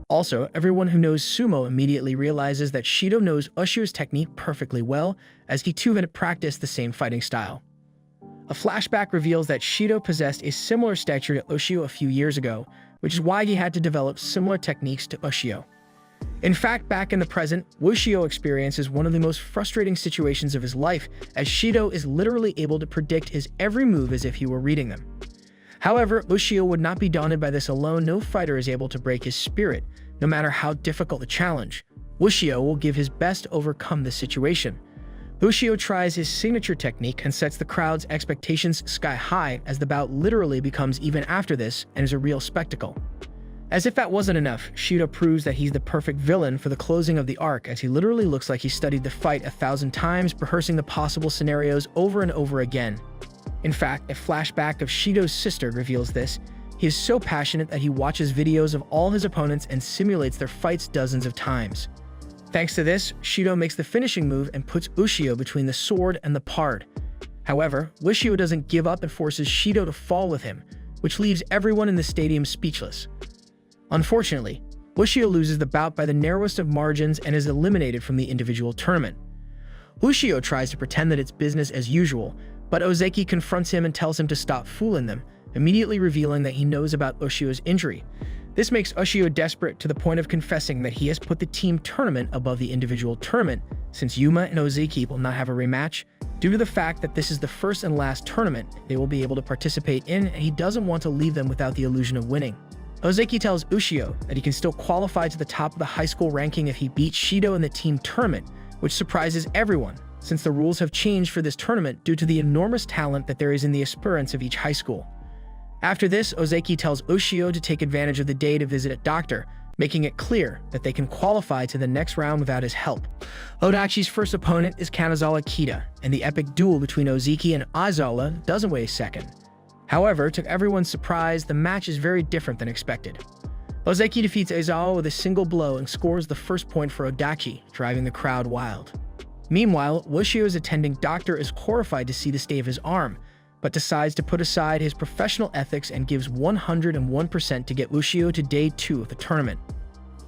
Also, everyone who knows sumo immediately realizes that Shido knows Ushio's technique perfectly well, as he too had practiced the same fighting style. A flashback reveals that Shido possessed a similar stature to Ushio a few years ago, which is why he had to develop similar techniques to Ushio. In fact, back in the present, Ushio experiences one of the most frustrating situations of his life, as Shido is literally able to predict his every move as if he were reading them. However, Ushio would not be daunted by this alone. No fighter is able to break his spirit, no matter how difficult the challenge. Ushio will give his best to overcome this situation. Ushio tries his signature technique and sets the crowd's expectations sky high as the bout literally becomes even after this and is a real spectacle. As if that wasn't enough, Shido proves that he's the perfect villain for the closing of the arc, as he literally looks like he studied the fight 1,000 times, rehearsing the possible scenarios over and over again. In fact, a flashback of Shido's sister reveals this. He is so passionate that he watches videos of all his opponents and simulates their fights dozens of times. Thanks to this, Shido makes the finishing move and puts Ushio between the sword and the pard. However, Ushio doesn't give up and forces Shido to fall with him, which leaves everyone in the stadium speechless. Unfortunately, Ushio loses the bout by the narrowest of margins and is eliminated from the individual tournament. Ushio tries to pretend that it's business as usual, but Ozeki confronts him and tells him to stop fooling them, immediately revealing that he knows about Ushio's injury. This makes Ushio desperate to the point of confessing that he has put the team tournament above the individual tournament, since Yuma and Ozeki will not have a rematch, due to the fact that this is the first and last tournament they will be able to participate in, and he doesn't want to leave them without the illusion of winning. Ozeki tells Ushio that he can still qualify to the top of the high school ranking if he beats Shido in the team tournament, which surprises everyone, since the rules have changed for this tournament due to the enormous talent that there is in the aspirants of each high school. After this, Ozeki tells Ushio to take advantage of the day to visit a doctor, making it clear that they can qualify to the next round without his help. Odachi's first opponent is Kanazawa Kita, and the epic duel between Ozeki and Aizawa doesn't wait a second. However, to everyone's surprise, the match is very different than expected. Ozeki defeats Aizawa with a single blow and scores the first point for Odachi, driving the crowd wild. Meanwhile, Ushio's attending doctor is horrified to see the state of his arm, but decides to put aside his professional ethics and gives 101% to get Ushio to day 2 of the tournament.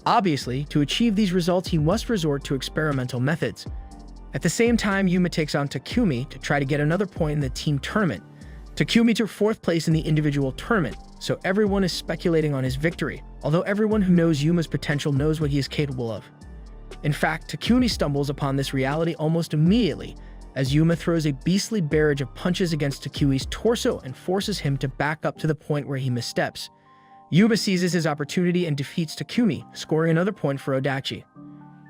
Obviously, to achieve these results, he must resort to experimental methods. At the same time, Yuma takes on Takumi to try to get another point in the team tournament. Takumi took 4th place in the individual tournament, so everyone is speculating on his victory, although everyone who knows Yuma's potential knows what he is capable of. In fact, Takumi stumbles upon this reality almost immediately, as Yuma throws a beastly barrage of punches against Takumi's torso and forces him to back up to the point where he missteps. Yuma seizes his opportunity and defeats Takumi, scoring another point for Odachi.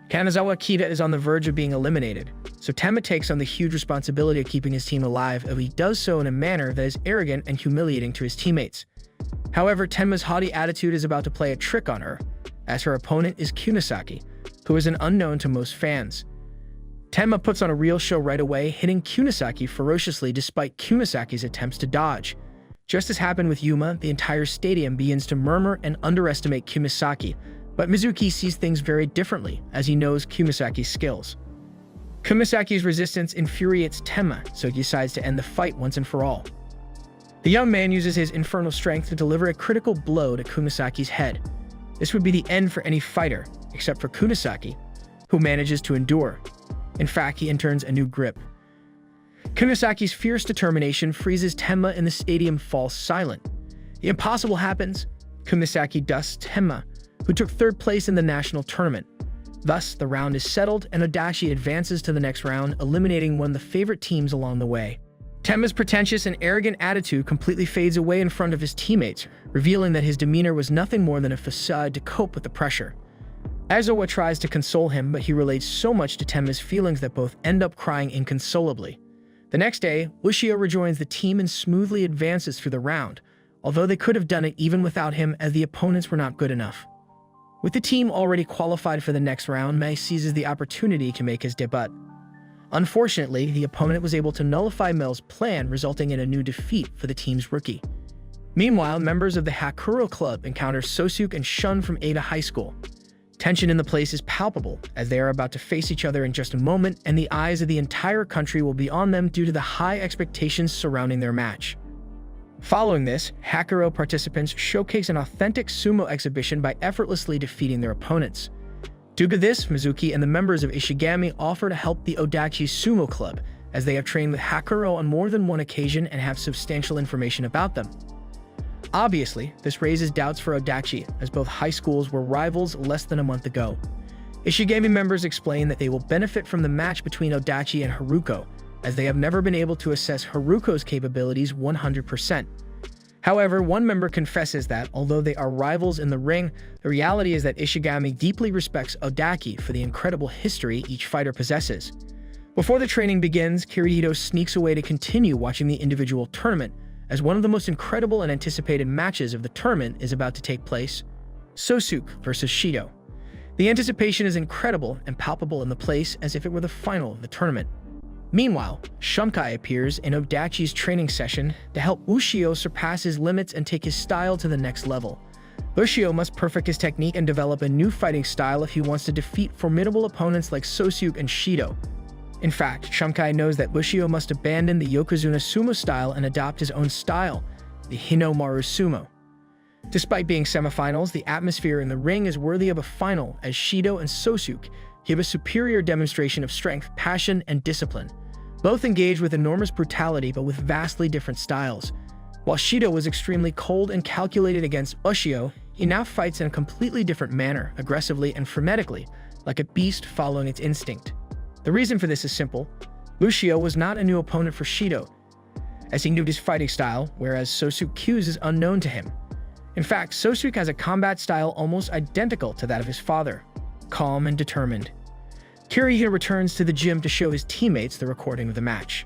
Kanazawa Kita is on the verge of being eliminated, so Tenma takes on the huge responsibility of keeping his team alive, and he does so in a manner that is arrogant and humiliating to his teammates. However, Tenma's haughty attitude is about to play a trick on her, as her opponent is Kunisaki, who is an unknown to most fans. Tenma puts on a real show right away, hitting Kunisaki ferociously despite Kunisaki's attempts to dodge. Just as happened with Yuma, the entire stadium begins to murmur and underestimate Kunisaki, but Mizuki sees things very differently, as he knows Kumisaki's skills. Kumisaki's resistance infuriates Tenma, so he decides to end the fight once and for all. The young man uses his infernal strength to deliver a critical blow to Kumisaki's head. This would be the end for any fighter, except for Kunisaki, who manages to endure. In fact, he enters a new grip. Kunisaki's fierce determination freezes Tenma, and the stadium falls silent. The impossible happens. Kunisaki dusts Tenma, who took 3rd place in the national tournament. Thus, the round is settled, and Odachi advances to the next round, eliminating one of the favorite teams along the way. Tenma's pretentious and arrogant attitude completely fades away in front of his teammates, revealing that his demeanor was nothing more than a facade to cope with the pressure. Aizawa tries to console him, but he relates so much to Tenma's feelings that both end up crying inconsolably. The next day, Ushio rejoins the team and smoothly advances through the round, although they could have done it even without him, as the opponents were not good enough. With the team already qualified for the next round, Mei seizes the opportunity to make his debut. Unfortunately, the opponent was able to nullify Mel's plan, resulting in a new defeat for the team's rookie. Meanwhile, members of the Hakuro Club encounter Sosuke and Shun from Ada High School. Tension in the place is palpable, as they are about to face each other in just a moment, and the eyes of the entire country will be on them due to the high expectations surrounding their match. Following this, Hakuro participants showcase an authentic sumo exhibition by effortlessly defeating their opponents. Due to this, Mizuki and the members of Ishigami offer to help the Odachi Sumo Club, as they have trained with Hakuro on more than one occasion and have substantial information about them. Obviously, this raises doubts for Odachi, as both high schools were rivals less than a month ago. Ishigami members explain that they will benefit from the match between Odachi and Haruko, as they have never been able to assess Haruko's capabilities 100%. However, one member confesses that, although they are rivals in the ring, the reality is that Ishigami deeply respects Odachi for the incredible history each fighter possesses. Before the training begins, Kirihito sneaks away to continue watching the individual tournament, as one of the most incredible and anticipated matches of the tournament is about to take place: Sosuke versus Shido. The anticipation is incredible and palpable in the place, as if it were the final of the tournament. Meanwhile, Shumkai appears in Odachi's training session to help Ushio surpass his limits and take his style to the next level. Ushio must perfect his technique and develop a new fighting style if he wants to defeat formidable opponents like Sosuke and Shido. In fact, Shumkai knows that Ushio must abandon the Yokozuna sumo style and adopt his own style, the Hinomaru sumo. Despite being semifinals, the atmosphere in the ring is worthy of a final, as Shido and Sosuke give a superior demonstration of strength, passion, and discipline. Both engage with enormous brutality but with vastly different styles. While Shido was extremely cold and calculated against Ushio, he now fights in a completely different manner, aggressively and frenetically, like a beast following its instinct. The reason for this is simple. Ushio was not a new opponent for Shido, as he knew his fighting style, whereas Sosuke Q's is unknown to him. In fact, Sosuke has a combat style almost identical to that of his father, calm and determined. Kirihito returns to the gym to show his teammates the recording of the match.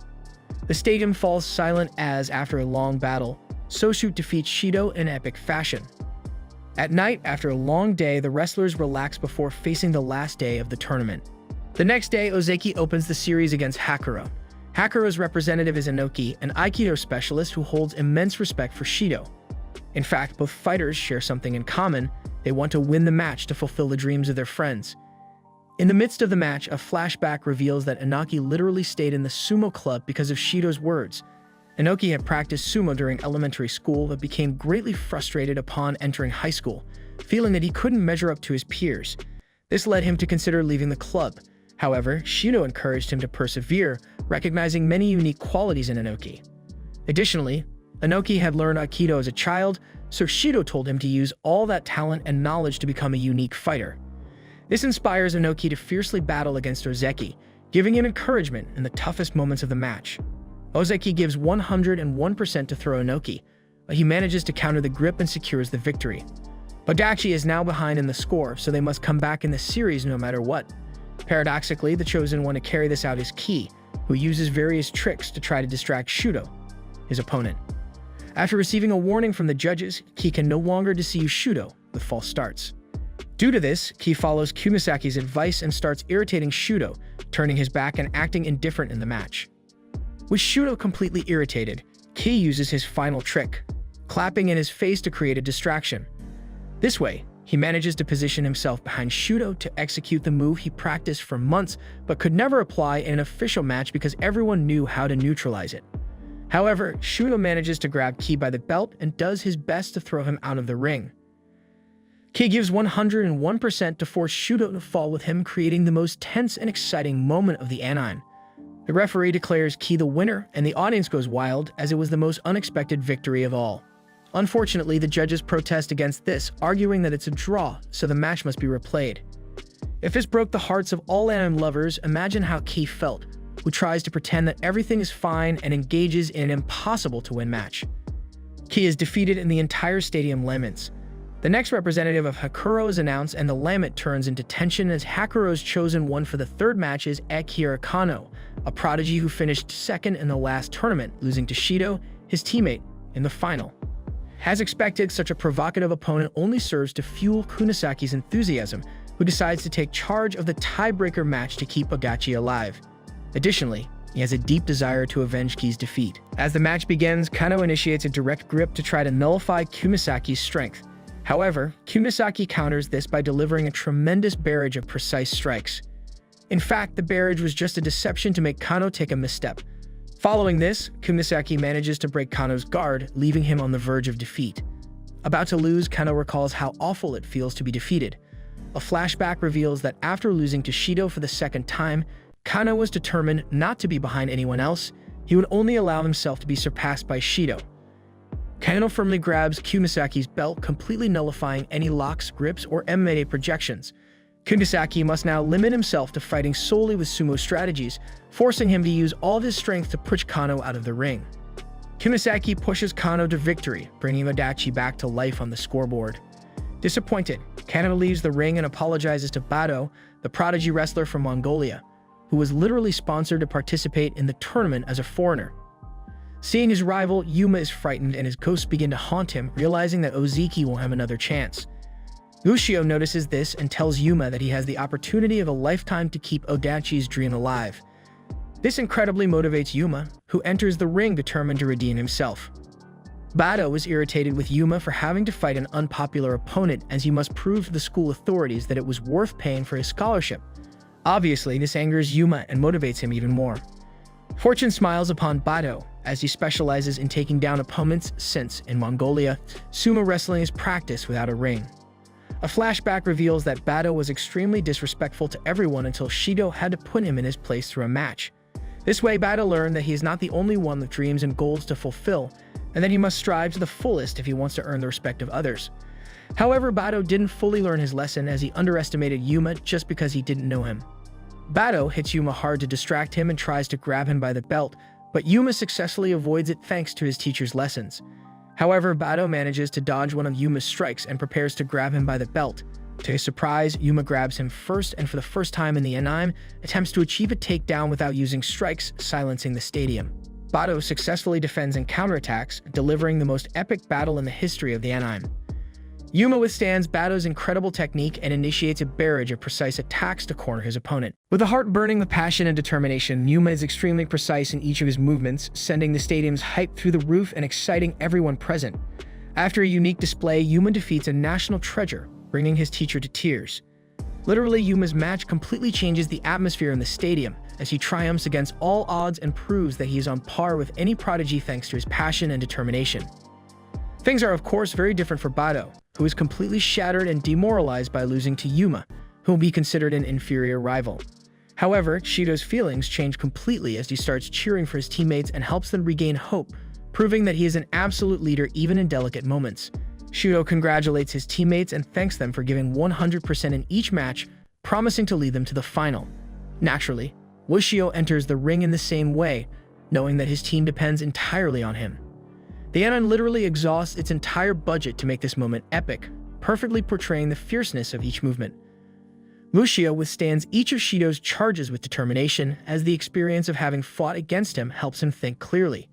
The stadium falls silent as, after a long battle, Sosuke defeats Shido in epic fashion. At night, after a long day, the wrestlers relax before facing the last day of the tournament. The next day, Ozeki opens the series against Hakuro. Hakuro's representative is Inoki, an Aikido specialist who holds immense respect for Shido. In fact, both fighters share something in common: they want to win the match to fulfill the dreams of their friends. In the midst of the match, a flashback reveals that Inoki literally stayed in the sumo club because of Shido's words. Inoki had practiced sumo during elementary school but became greatly frustrated upon entering high school, feeling that he couldn't measure up to his peers. This led him to consider leaving the club. However, Shido encouraged him to persevere, recognizing many unique qualities in Inoki. Additionally, Inoki had learned Aikido as a child, so Shido told him to use all that talent and knowledge to become a unique fighter. This inspires Inoki to fiercely battle against Ozeki, giving him encouragement in the toughest moments of the match. Ozeki gives 101% to throw Inoki, but he manages to counter the grip and secures the victory. Odachi is now behind in the score, so they must come back in the series no matter what. Paradoxically, the chosen one to carry this out is Ki, who uses various tricks to try to distract Shido, his opponent. After receiving a warning from the judges, Ki can no longer deceive Shido with false starts. Due to this, Ki follows Kumasaki's advice and starts irritating Shido, turning his back and acting indifferent in the match. With Shido completely irritated, Ki uses his final trick, clapping in his face to create a distraction. This way, he manages to position himself behind Shido to execute the move he practiced for months but could never apply in an official match because everyone knew how to neutralize it. However, Shido manages to grab Ki by the belt and does his best to throw him out of the ring. Ki gives 101% to force Shido to fall with him, creating the most tense and exciting moment of the anime. The referee declares Ki the winner, and the audience goes wild as it was the most unexpected victory of all. Unfortunately, the judges protest against this, arguing that it's a draw, so the match must be replayed. If this broke the hearts of all anime lovers, imagine how Ki felt, who tries to pretend that everything is fine and engages in an impossible-to-win match. Ki is defeated and the entire stadium laments. The next representative of Hakuro is announced and the lament turns into tension as Hakuro's chosen one for the third match is Akira Kano, a prodigy who finished second in the last tournament, losing to Shido, his teammate, in the final. As expected, such a provocative opponent only serves to fuel Kumasaki's enthusiasm, who decides to take charge of the tiebreaker match to keep Odachi alive. Additionally, he has a deep desire to avenge Ki's defeat. As the match begins, Kano initiates a direct grip to try to nullify Kumasaki's strength. However, Kunisaki counters this by delivering a tremendous barrage of precise strikes. In fact, the barrage was just a deception to make Kano take a misstep. Following this, Kunisaki manages to break Kano's guard, leaving him on the verge of defeat. About to lose, Kano recalls how awful it feels to be defeated. A flashback reveals that after losing to Shido for the second time, Kano was determined not to be behind anyone else. He would only allow himself to be surpassed by Shido. Kano firmly grabs Kunisaki's belt, completely nullifying any locks, grips, or MMA projections. Kunisaki must now limit himself to fighting solely with sumo strategies, forcing him to use all of his strength to push Kano out of the ring. Kunisaki pushes Kano to victory, bringing Odachi back to life on the scoreboard. Disappointed, Kano leaves the ring and apologizes to Bado, the prodigy wrestler from Mongolia, who was literally sponsored to participate in the tournament as a foreigner. Seeing his rival, Yuma is frightened and his ghosts begin to haunt him, realizing that Ozeki won't have another chance. Ushio notices this and tells Yuma that he has the opportunity of a lifetime to keep Odachi's dream alive. This incredibly motivates Yuma, who enters the ring determined to redeem himself. Bado is irritated with Yuma for having to fight an unpopular opponent, as he must prove to the school authorities that it was worth paying for his scholarship. Obviously, this angers Yuma and motivates him even more. Fortune smiles upon Bado, as he specializes in taking down opponents since, in Mongolia, sumo wrestling is practiced without a ring. A flashback reveals that Bado was extremely disrespectful to everyone until Shido had to put him in his place through a match. This way, Bado learned that he is not the only one with dreams and goals to fulfill, and that he must strive to the fullest if he wants to earn the respect of others. However, Bado didn't fully learn his lesson, as he underestimated Yuma just because he didn't know him. Bado hits Yuma hard to distract him and tries to grab him by the belt, but Yuma successfully avoids it thanks to his teacher's lessons. However, Bado manages to dodge one of Yuma's strikes and prepares to grab him by the belt. To his surprise, Yuma grabs him first and for the first time in the anime, attempts to achieve a takedown without using strikes, silencing the stadium. Bado successfully defends and counterattacks, delivering the most epic battle in the history of the anime. Yuma withstands Bado's incredible technique and initiates a barrage of precise attacks to corner his opponent. With a heart burning with passion and determination, Yuma is extremely precise in each of his movements, sending the stadium's hype through the roof and exciting everyone present. After a unique display, Yuma defeats a national treasure, bringing his teacher to tears. Literally, Yuma's match completely changes the atmosphere in the stadium, as he triumphs against all odds and proves that he is on par with any prodigy thanks to his passion and determination. Things are, of course, very different for Bado, who is completely shattered and demoralized by losing to Yuma, who will be considered an inferior rival. However, Shido's feelings change completely as he starts cheering for his teammates and helps them regain hope, proving that he is an absolute leader even in delicate moments. Shido congratulates his teammates and thanks them for giving 100% in each match, promising to lead them to the final. Naturally, Ushio enters the ring in the same way, knowing that his team depends entirely on him. The anime literally exhausts its entire budget to make this moment epic, perfectly portraying the fierceness of each movement. Ushio withstands each of Shido's charges with determination, as the experience of having fought against him helps him think clearly.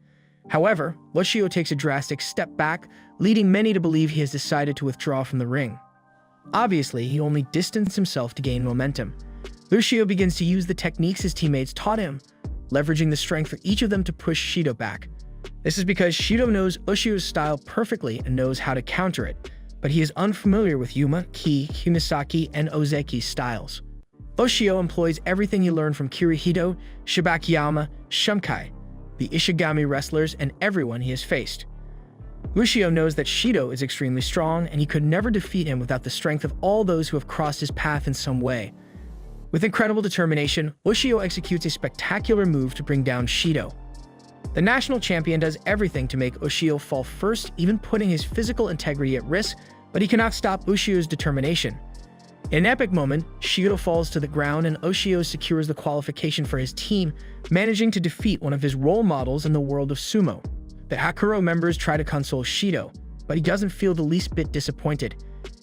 However, Ushio takes a drastic step back, leading many to believe he has decided to withdraw from the ring. Obviously, he only distanced himself to gain momentum. Ushio begins to use the techniques his teammates taught him, leveraging the strength for each of them to push Shido back. This is because Shido knows Ushio's style perfectly and knows how to counter it, but he is unfamiliar with Yuma, Ki, Kunisaki, and Ozeki's styles. Ushio employs everything he learned from Kirihito, Shibakiyama, Shumkai, the Ishigami wrestlers, and everyone he has faced. Ushio knows that Shido is extremely strong, and he could never defeat him without the strength of all those who have crossed his path in some way. With incredible determination, Ushio executes a spectacular move to bring down Shido. The national champion does everything to make Ushio fall first, even putting his physical integrity at risk, but he cannot stop Ushio's determination. In an epic moment, Shido falls to the ground and Ushio secures the qualification for his team, managing to defeat one of his role models in the world of sumo. The Hakuro members try to console Shido, but he doesn't feel the least bit disappointed.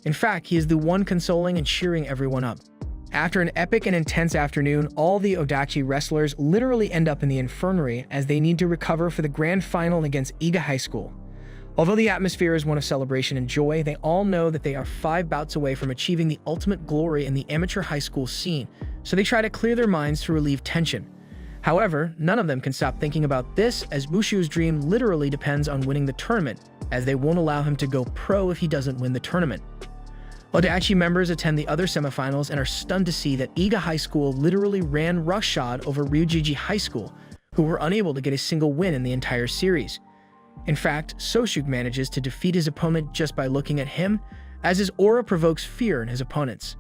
In fact, he is the one consoling and cheering everyone up. After an epic and intense afternoon, all the Odachi wrestlers literally end up in the infirmary as they need to recover for the grand final against Iga High School. Although the atmosphere is one of celebration and joy, they all know that they are 5 bouts away from achieving the ultimate glory in the amateur high school scene, so they try to clear their minds to relieve tension. However, none of them can stop thinking about this, as Ushio's dream literally depends on winning the tournament, as they won't allow him to go pro if he doesn't win the tournament. Odachi members attend the other semifinals and are stunned to see that Iga High School literally ran roughshod over Ryujiji High School, who were unable to get a single win in the entire series. In fact, Sosuke manages to defeat his opponent just by looking at him, as his aura provokes fear in his opponents.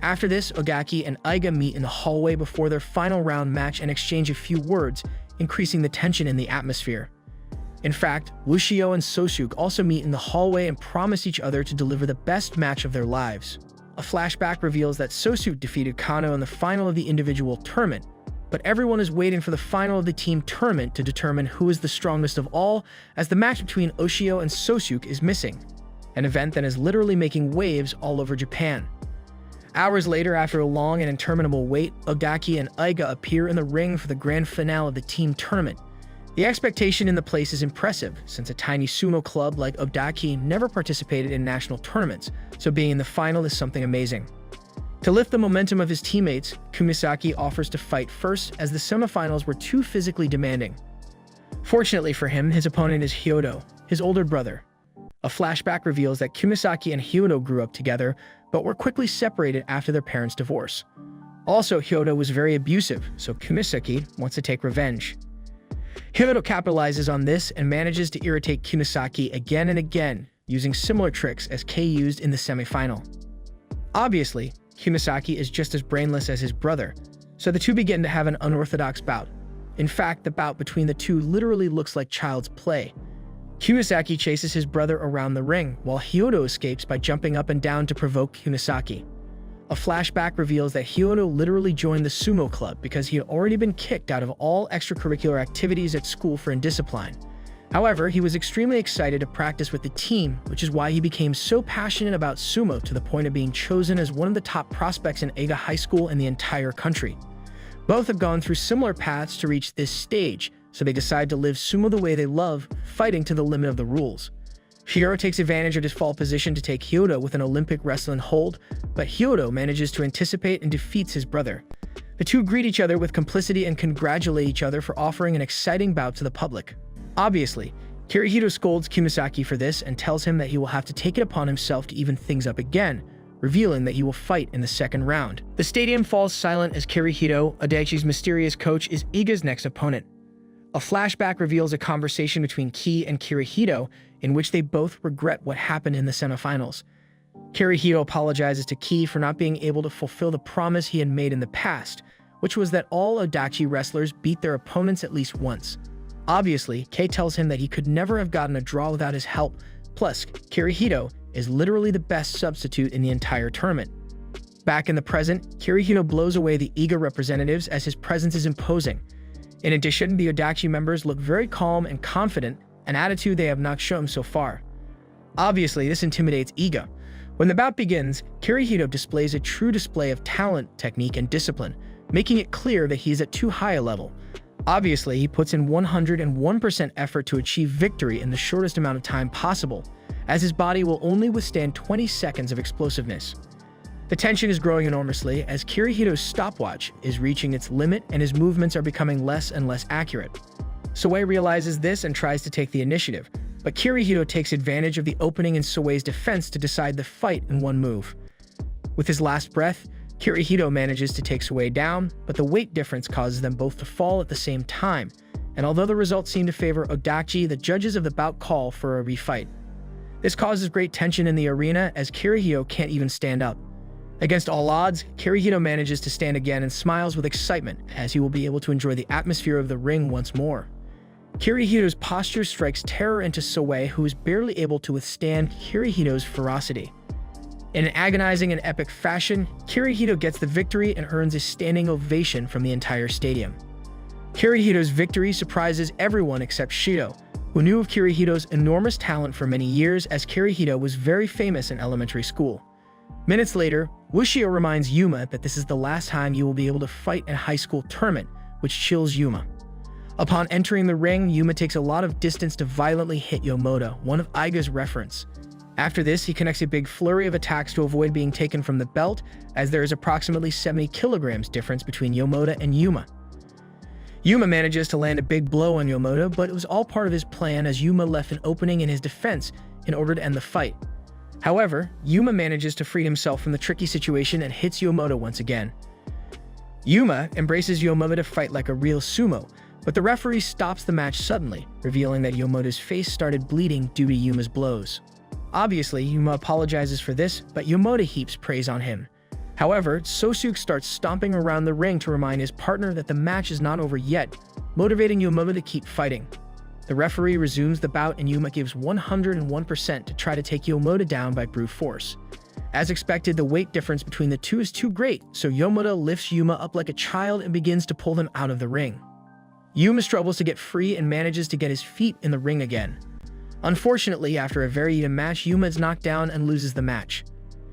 After this, Odachi and Iga meet in the hallway before their final round match and exchange a few words, increasing the tension in the atmosphere. In fact, Ushio and Sosuke also meet in the hallway and promise each other to deliver the best match of their lives. A flashback reveals that Sosuke defeated Kano in the final of the individual tournament, but everyone is waiting for the final of the team tournament to determine who is the strongest of all, as the match between Ushio and Sosuke is missing, an event that is literally making waves all over Japan. Hours later, after a long and interminable wait, Odachi and Iga appear in the ring for the grand finale of the team tournament. The expectation in the place is impressive, since a tiny sumo club like Odachi never participated in national tournaments, so being in the final is something amazing. To lift the momentum of his teammates, Kumisaki offers to fight first, as the semifinals were too physically demanding. Fortunately for him, his opponent is Hyodo, his older brother. A flashback reveals that Kumisaki and Hyodo grew up together, but were quickly separated after their parents' divorce. Also, Hyodo was very abusive, so Kumisaki wants to take revenge. Hyodo capitalizes on this and manages to irritate Kumisaki again and again, using similar tricks as Kei used in the semifinal. Obviously, Kumisaki is just as brainless as his brother, so the two begin to have an unorthodox bout. In fact, the bout between the two literally looks like child's play. Kumisaki chases his brother around the ring, while Hyodo escapes by jumping up and down to provoke Kumisaki. A flashback reveals that Hyodo literally joined the sumo club because he had already been kicked out of all extracurricular activities at school for indiscipline. However, he was extremely excited to practice with the team, which is why he became so passionate about sumo to the point of being chosen as one of the top prospects in Iga High School in the entire country. Both have gone through similar paths to reach this stage, so they decide to live sumo the way they love, fighting to the limit of the rules. Shiro takes advantage of his fall position to take Hyodo with an Olympic wrestling hold, but Hyodo manages to anticipate and defeats his brother. The two greet each other with complicity and congratulate each other for offering an exciting bout to the public. Obviously, Kirihito scolds Kumisaki for this and tells him that he will have to take it upon himself to even things up again, revealing that he will fight in the second round. The stadium falls silent as Kirihito, Odachi's mysterious coach, is Iga's next opponent. A flashback reveals a conversation between Ki and Kirihito in which they both regret what happened in the semifinals. Kirihito apologizes to Ki for not being able to fulfill the promise he had made in the past, which was that all Odachi wrestlers beat their opponents at least once. Obviously, Kei tells him that he could never have gotten a draw without his help, plus Kirihito is literally the best substitute in the entire tournament. Back in the present, Kirihito blows away the Iga representatives as his presence is imposing. In addition, the Odachi members look very calm and confident, an attitude they have not shown so far. Obviously, this intimidates Iga. When the bout begins, Kirihito displays a true display of talent, technique, and discipline, making it clear that he is at too high a level. Obviously, he puts in 101% effort to achieve victory in the shortest amount of time possible, as his body will only withstand 20 seconds of explosiveness. The tension is growing enormously as Kirihito's stopwatch is reaching its limit and his movements are becoming less and less accurate. Soei realizes this and tries to take the initiative, but Kirihito takes advantage of the opening in Soei's defense to decide the fight in one move. With his last breath, Kirihito manages to take Soei down, but the weight difference causes them both to fall at the same time, and although the results seem to favor Odachi, the judges of the bout call for a refight. This causes great tension in the arena as Kirihito can't even stand up. Against all odds, Kirihito manages to stand again and smiles with excitement as he will be able to enjoy the atmosphere of the ring once more. Kirihito's posture strikes terror into Soei, who is barely able to withstand Kirihito's ferocity. In an agonizing and epic fashion, Kirihito gets the victory and earns a standing ovation from the entire stadium. Kirihito's victory surprises everyone except Shido, who knew of Kirihito's enormous talent for many years as Kirihito was very famous in elementary school. Minutes later, Ushio reminds Yuma that this is the last time you will be able to fight in a high school tournament, which chills Yuma. Upon entering the ring, Yuma takes a lot of distance to violently hit Yomoda, one of Aiga's reference. After this, he connects a big flurry of attacks to avoid being taken from the belt, as there is approximately 70 kilograms difference between Yomoda and Yuma. Yuma manages to land a big blow on Yomoda, but it was all part of his plan as Yuma left an opening in his defense in order to end the fight. However, Yuma manages to free himself from the tricky situation and hits Yomoda once again. Yuma embraces Yomoda to fight like a real sumo, but the referee stops the match suddenly, revealing that Yomoda's face started bleeding due to Yuma's blows. Obviously, Yuma apologizes for this, but Yomoda heaps praise on him. However, Sosuke starts stomping around the ring to remind his partner that the match is not over yet, motivating Yomoda to keep fighting. The referee resumes the bout and Yuma gives 101% to try to take Yomoda down by brute force. As expected, the weight difference between the two is too great, so Yomoda lifts Yuma up like a child and begins to pull them out of the ring. Yuma struggles to get free and manages to get his feet in the ring again. Unfortunately, after a very even match, Yuma is knocked down and loses the match.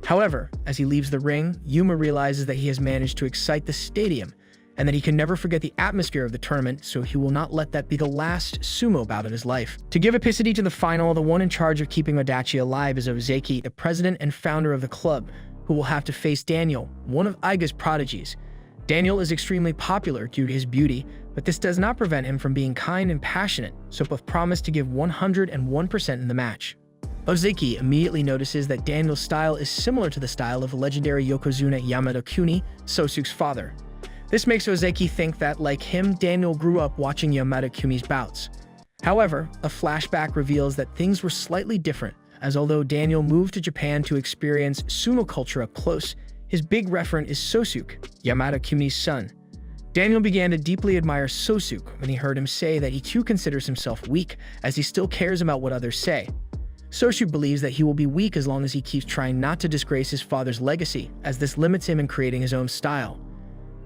However, as he leaves the ring, Yuma realizes that he has managed to excite the stadium and that he can never forget the atmosphere of the tournament, so he will not let that be the last sumo bout of his life. To give epicity to the final, the one in charge of keeping Odachi alive is Ozeki, the president and founder of the club, who will have to face Daniel, one of Aiga's prodigies. Daniel is extremely popular due to his beauty, but this does not prevent him from being kind and passionate, so both promise to give 101% in the match. Ozeki immediately notices that Daniel's style is similar to the style of legendary Yokozuna Yamada Kuni, Sosuke's father. This makes Ozeki think that, like him, Daniel grew up watching Yamada Kuni's bouts. However, a flashback reveals that things were slightly different, as although Daniel moved to Japan to experience sumo culture up close, his big referent is Sosuke, Yamada Kuni's son. Daniel began to deeply admire Sosuke when he heard him say that he too considers himself weak, as he still cares about what others say. Sosuke believes that he will be weak as long as he keeps trying not to disgrace his father's legacy, as this limits him in creating his own style.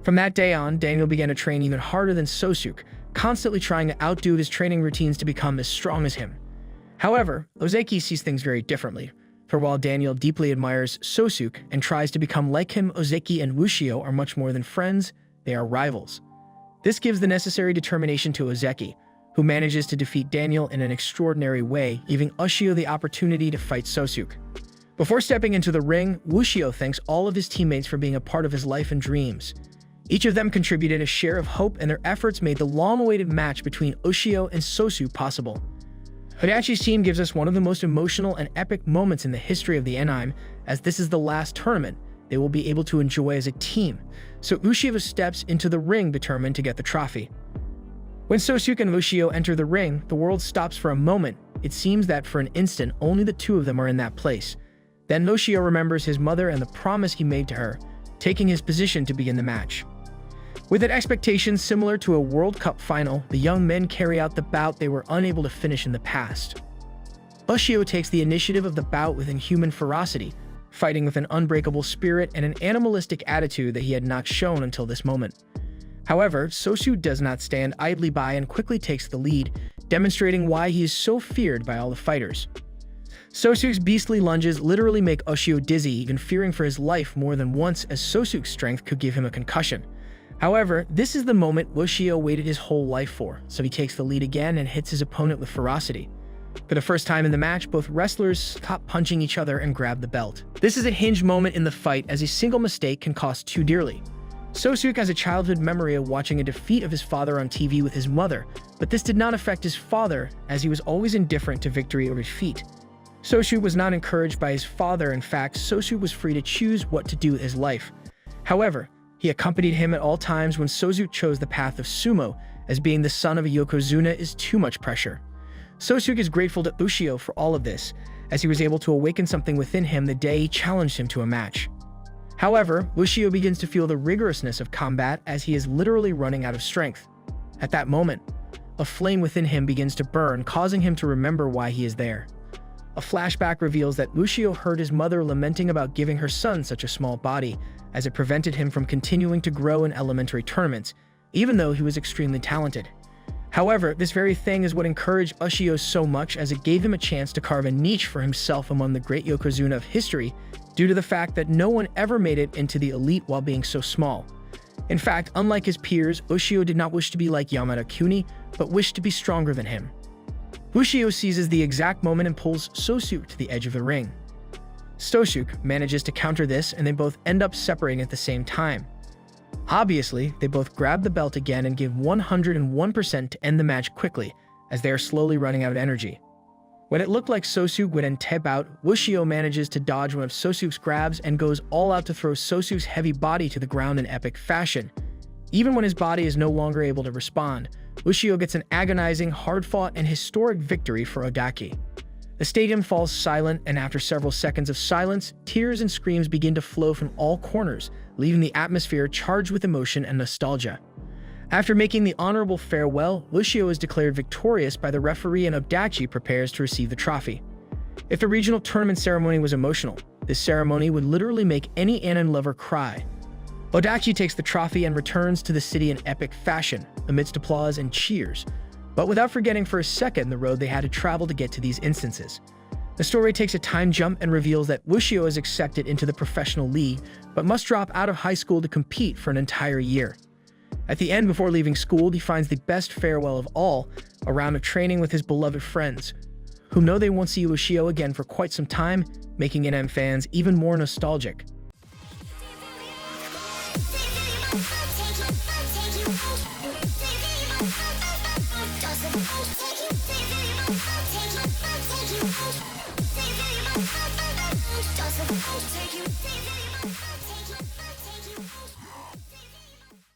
From that day on, Daniel began to train even harder than Sosuke, constantly trying to outdo his training routines to become as strong as him. However, Ozeki sees things very differently, for while Daniel deeply admires Sosuke and tries to become like him, Ozeki and Ushio are much more than friends, they are rivals. This gives the necessary determination to Ozeki, who manages to defeat Daniel in an extraordinary way, giving Ushio the opportunity to fight Sosuke. Before stepping into the ring, Ushio thanks all of his teammates for being a part of his life and dreams. Each of them contributed a share of hope, and their efforts made the long-awaited match between Ushio and Sosuke possible. Odachi's team gives us one of the most emotional and epic moments in the history of the anime, as this is the last tournament they will be able to enjoy as a team, so Ushio steps into the ring determined to get the trophy. When Sosuke and Ushio enter the ring, the world stops for a moment. It seems that for an instant, only the two of them are in that place. Then Ushio remembers his mother and the promise he made to her, taking his position to begin the match. With an expectation similar to a World Cup final, the young men carry out the bout they were unable to finish in the past. Ushio takes the initiative of the bout with inhuman ferocity, fighting with an unbreakable spirit and an animalistic attitude that he had not shown until this moment. However, Sosuke does not stand idly by and quickly takes the lead, demonstrating why he is so feared by all the fighters. Sosuke's beastly lunges literally make Ushio dizzy, even fearing for his life more than once, as Sosuke's strength could give him a concussion. However, this is the moment Ushio waited his whole life for, so he takes the lead again and hits his opponent with ferocity. For the first time in the match, both wrestlers stop punching each other and grab the belt. This is a hinge moment in the fight, as a single mistake can cost too dearly. Sosuke has a childhood memory of watching a defeat of his father on TV with his mother, but this did not affect his father, as he was always indifferent to victory or defeat. Sosuke was not encouraged by his father. In fact, Sosuke was free to choose what to do with his life. However, he accompanied him at all times when Sosuke chose the path of sumo, as being the son of a Yokozuna is too much pressure. Sosuke is grateful to Ushio for all of this, as he was able to awaken something within him the day he challenged him to a match. However, Ushio begins to feel the rigorousness of combat as he is literally running out of strength. At that moment, a flame within him begins to burn, causing him to remember why he is there. A flashback reveals that Ushio heard his mother lamenting about giving her son such a small body, as it prevented him from continuing to grow in elementary tournaments, even though he was extremely talented. However, this very thing is what encouraged Ushio so much, as it gave him a chance to carve a niche for himself among the great Yokozuna of history, due to the fact that no one ever made it into the elite while being so small. In fact, unlike his peers, Ushio did not wish to be like Yamada Kuni, but wished to be stronger than him. Ushio seizes the exact moment and pulls Sosuke to the edge of the ring. Sosuke manages to counter this, and they both end up separating at the same time. Obviously, they both grab the belt again and give 101% to end the match quickly, as they are slowly running out of energy. When it looked like Sosuk would end devout, Ushio manages to dodge one of Sosuk's grabs and goes all out to throw Sosuk's heavy body to the ground in epic fashion. Even when his body is no longer able to respond, Ushio gets an agonizing, hard-fought, and historic victory for Odachi. The stadium falls silent, and after several seconds of silence, tears and screams begin to flow from all corners, leaving the atmosphere charged with emotion and nostalgia. After making the honorable farewell, Ushio is declared victorious by the referee and Odachi prepares to receive the trophy. If the regional tournament ceremony was emotional, this ceremony would literally make any anime lover cry. Odachi takes the trophy and returns to the city in epic fashion, amidst applause and cheers, but without forgetting for a second the road they had to travel to get to these instances. The story takes a time jump and reveals that Ushio is accepted into the professional league, but must drop out of high school to compete for an entire year. At the end, before leaving school, he finds the best farewell of all, a round of training with his beloved friends, who know they won't see Ushio again for quite some time, making anime fans even more nostalgic.